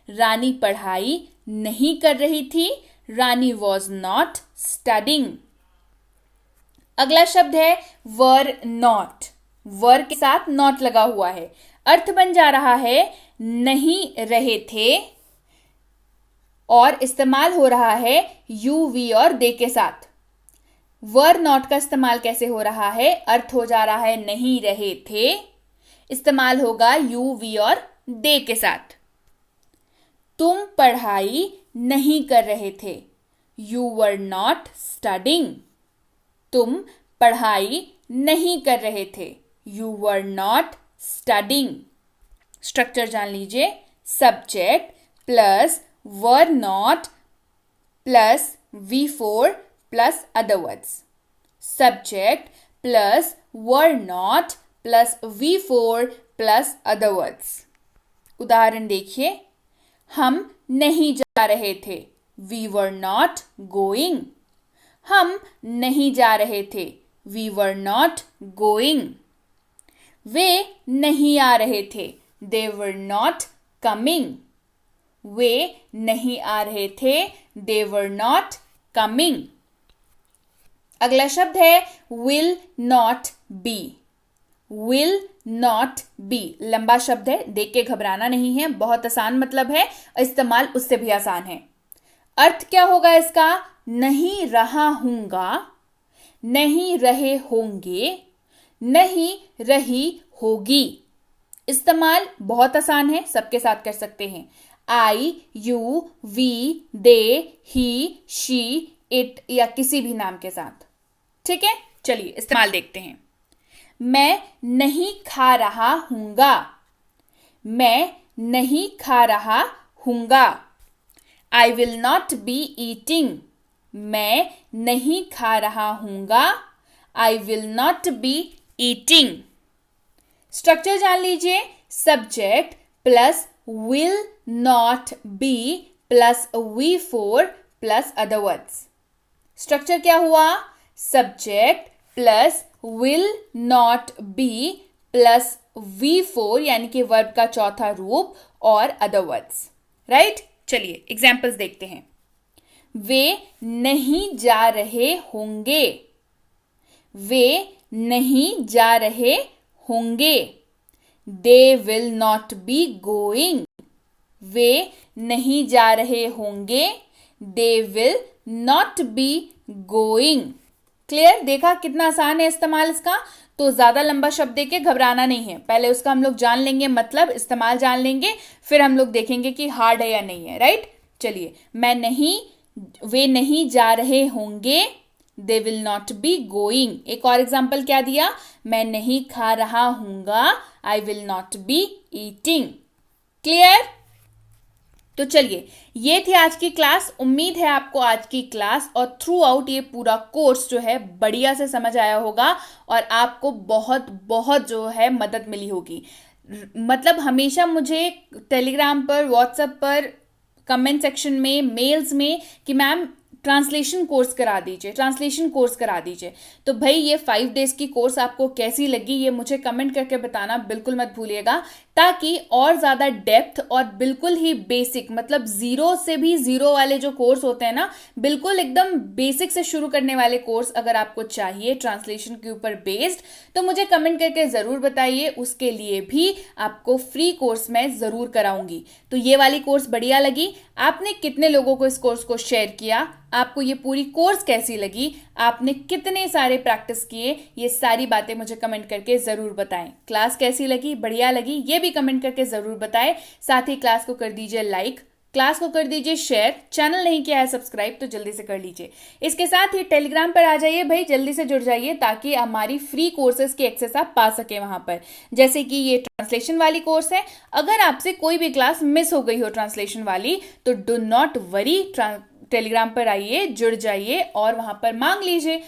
A: रानी पढ़ाई नहीं कर रही थी, रानी वॉज नॉट स्टडिंग। अगला शब्द है वर नॉट। वर के साथ नॉट लगा हुआ है, अर्थ बन जा रहा है नहीं रहे थे, और इस्तेमाल हो रहा है यू वी और दे के साथ। वर नॉट का इस्तेमाल कैसे हो रहा है? अर्थ हो जा रहा है नहीं रहे थे, इस्तेमाल होगा यू वी और दे के साथ। तुम पढ़ाई नहीं कर रहे थे, यू वर नॉट स्टडिंग। तुम पढ़ाई नहीं कर रहे थे, you were not studying. Structure जान लीजिए, subject plus were not plus V4 plus other words. Subject plus were not plus V4 plus other words. उदाहरण देखिए, हम नहीं जा रहे थे, वी वर नॉट गोइंग। हम नहीं जा रहे थे, वी वर नॉट गोइंग। वे नहीं आ रहे थे, दे वर नॉट कमिंग। वे नहीं आ रहे थे, दे वर नॉट कमिंग। अगला शब्द है will not B. Will not B लंबा शब्द है, देख के घबराना नहीं है, बहुत आसान मतलब है, इस्तेमाल उससे भी आसान है। अर्थ क्या होगा इसका? नहीं रहा हूंगा, नहीं रहे होंगे, नहीं रही होगी। इस्तेमाल बहुत आसान है, सबके साथ कर सकते हैं। I, you, we, they, he, she, it या किसी भी नाम के साथ। ठीक है, चलिए इस्तेमाल देखते हैं। मैं नहीं खा रहा हूंगा, मैं नहीं खा रहा हूंगा। I will not be eating. मैं नहीं खा रहा हूंगा, I will not be eating. Structure जान लीजिए, subject plus will not be plus V4 plus other words. Structure क्या हुआ? Subject plus will not be plus V4 यानी कि वर्ब का चौथा रूप और अदर वर्ड्स। राइट, चलिए एग्जाम्पल्स देखते हैं। वे नहीं जा रहे होंगे, वे नहीं जा रहे होंगे। They will not be going. वे नहीं जा रहे होंगे, they will not be going. Clear? देखा कितना आसान है इस्तेमाल इसका। तो ज्यादा लंबा शब्द देके घबराना नहीं है, पहले उसका हम लोग जान लेंगे, मतलब इस्तेमाल जान लेंगे, फिर हम लोग देखेंगे कि हार्ड है या नहीं है। राइट, चलिए। वे नहीं जा रहे होंगे, they will not be going. एक और एग्जाम्पल क्या दिया? मैं नहीं खा रहा हूंगा, I will not be eating. Clear? तो चलिए, ये थी आज की क्लास। उम्मीद है आपको आज की क्लास और थ्रू आउट ये पूरा कोर्स जो है बढ़िया से समझ आया होगा और आपको बहुत बहुत जो है मदद मिली होगी। मतलब हमेशा मुझे टेलीग्राम पर, व्हाट्सएप पर, कमेंट सेक्शन में, मेल्स में कि मैम ट्रांसलेशन कोर्स करा दीजिए, ट्रांसलेशन कोर्स करा दीजिए। तो भाई ये 5 डेज की कोर्स आपको कैसी लगी ये मुझे कमेंट करके बताना बिल्कुल मत भूलिएगा, ताकि और ज़्यादा डेप्थ और बिल्कुल ही बेसिक, मतलब जीरो से भी जीरो वाले जो कोर्स होते हैं ना, बिल्कुल एकदम बेसिक से शुरू करने वाले कोर्स अगर आपको चाहिए ट्रांसलेशन के ऊपर बेस्ड, तो मुझे कमेंट करके ज़रूर बताइए। उसके लिए भी आपको फ्री कोर्स मैं ज़रूर कराऊंगी। तो ये वाली कोर्स बढ़िया लगी? आपने कितने लोगों को इस कोर्स को शेयर किया? आपको ये पूरी कोर्स कैसी लगी? आपने कितने सारे प्रैक्टिस किए? ये सारी बातें मुझे कमेंट करके ज़रूर बताएं। क्लास कैसी लगी, बढ़िया लगी, ये भी कमेंट करके ज़रूर बताएं। साथ ही क्लास को कर दीजिए लाइक, क्लास को कर दीजिए शेयर, चैनल नहीं किया है सब्सक्राइब तो जल्दी से कर लीजिए। इसके साथ ही टेलीग्राम पर आ जाइए भाई, जल्दी से जुड़ जाइए ताकि हमारी फ्री कोर्सेज की एक्सेस आप पा सके वहां पर। जैसे कि ये ट्रांसलेशन वाली कोर्स है, अगर आपसे कोई भी क्लास मिस हो गई हो ट्रांसलेशन वाली तो डू नॉट वरी, टेलीग्राम पर आइए, जुड़ जाइए और वहां पर मांग लीजिए।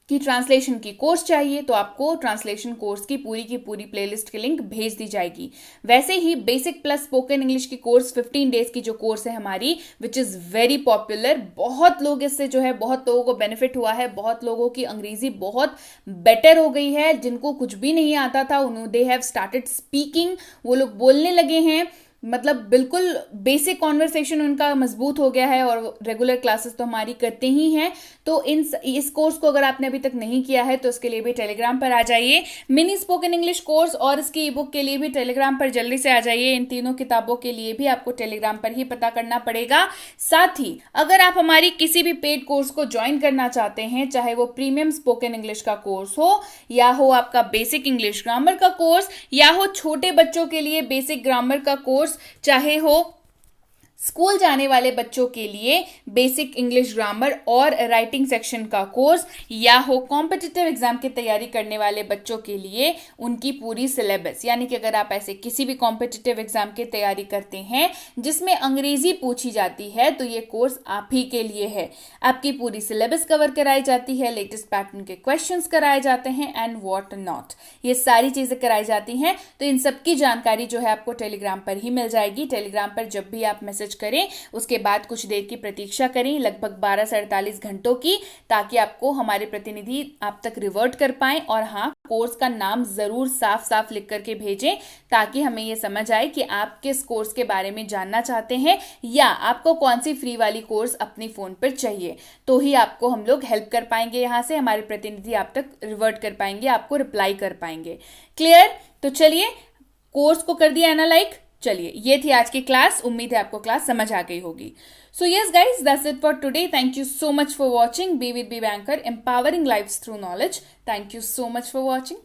A: कि ट्रांसलेशन की कोर्स चाहिए तो आपको ट्रांसलेशन कोर्स की पूरी प्लेलिस्ट की लिंक भेज दी जाएगी। वैसे ही बेसिक प्लस स्पोकन इंग्लिश की कोर्स 15 डेज की जो कोर्स है हमारी, विच इज़ वेरी पॉपुलर, बहुत लोग इससे जो है बहुत लोगों को बेनिफिट हुआ है, बहुत लोगों की अंग्रेजी बहुत बेटर हो गई है। जिनको कुछ भी नहीं आता था उन्होंने दे हैव स्टार्टेड स्पीकिंग, वो लोग बोलने लगे हैं, मतलब बिल्कुल बेसिक कॉन्वर्सेशन उनका मजबूत हो गया है। और रेगुलर क्लासेस तो हमारी करते ही हैं। तो इस कोर्स को अगर आपने अभी तक नहीं किया है तो इसके लिए भी टेलीग्राम पर आ जाइए। मिनी स्पोकन इंग्लिश कोर्स और इसकी ई बुक के लिए भी टेलीग्राम पर जल्दी से आ जाइए। इन तीनों किताबों के लिए भी आपको टेलीग्राम पर ही पता करना पड़ेगा। साथ ही अगर आप हमारी किसी भी पेड कोर्स को ज्वाइन करना चाहते हैं, चाहे वो प्रीमियम स्पोकन इंग्लिश का कोर्स हो, या हो आपका बेसिक इंग्लिश ग्रामर का कोर्स, या हो छोटे बच्चों के लिए बेसिक ग्रामर का कोर्स, चाहे हो स्कूल जाने वाले बच्चों के लिए बेसिक इंग्लिश ग्रामर और राइटिंग सेक्शन का कोर्स, या हो कॉम्पिटिटिव एग्जाम की तैयारी करने वाले बच्चों के लिए उनकी पूरी सिलेबस, यानी कि अगर आप ऐसे किसी भी कॉम्पिटिटिव एग्जाम की तैयारी करते हैं जिसमें अंग्रेजी पूछी जाती है, तो ये कोर्स आप ही के लिए है। आपकी पूरी सिलेबस कवर कराई जाती है, लेटेस्ट पैटर्न के क्वेश्चंस कराए जाते हैं एंड व्हाट नॉट, ये सारी चीजें कराई जाती हैं। तो इन सब की जानकारी जो है आपको टेलीग्राम पर ही मिल जाएगी। टेलीग्राम पर जब भी आप मैसेज करें उसके बाद कुछ देर की प्रतीक्षा करें, लगभग 12 से 48 घंटों की, ताकि आपको हमारे प्रतिनिधि आप तक रिवर्ट कर पाएं। और हाँ, कोर्स का नाम जरूर साफ साफ लिख करके भेजें, ताकि हमें यह समझ आए कि आप किस कोर्स के बारे में जानना चाहते हैं या आपको कौन सी फ्री वाली कोर्स अपनी फोन पर चाहिए। तो ही आपको हम लोग हेल्प कर पाएंगे, यहां से हमारे प्रतिनिधि आप तक रिवर्ट कर पाएंगे, आपको रिप्लाई कर पाएंगे। क्लियर? तो चलिए, कोर्स को कर दिया है ना लाइक। चलिए, ये थी आज की क्लास। उम्मीद है आपको क्लास समझ आ गई होगी। So yes guys, that's it for today. Thank you so much for watching be with B banker, empowering lives through knowledge. Thank you so much for watching.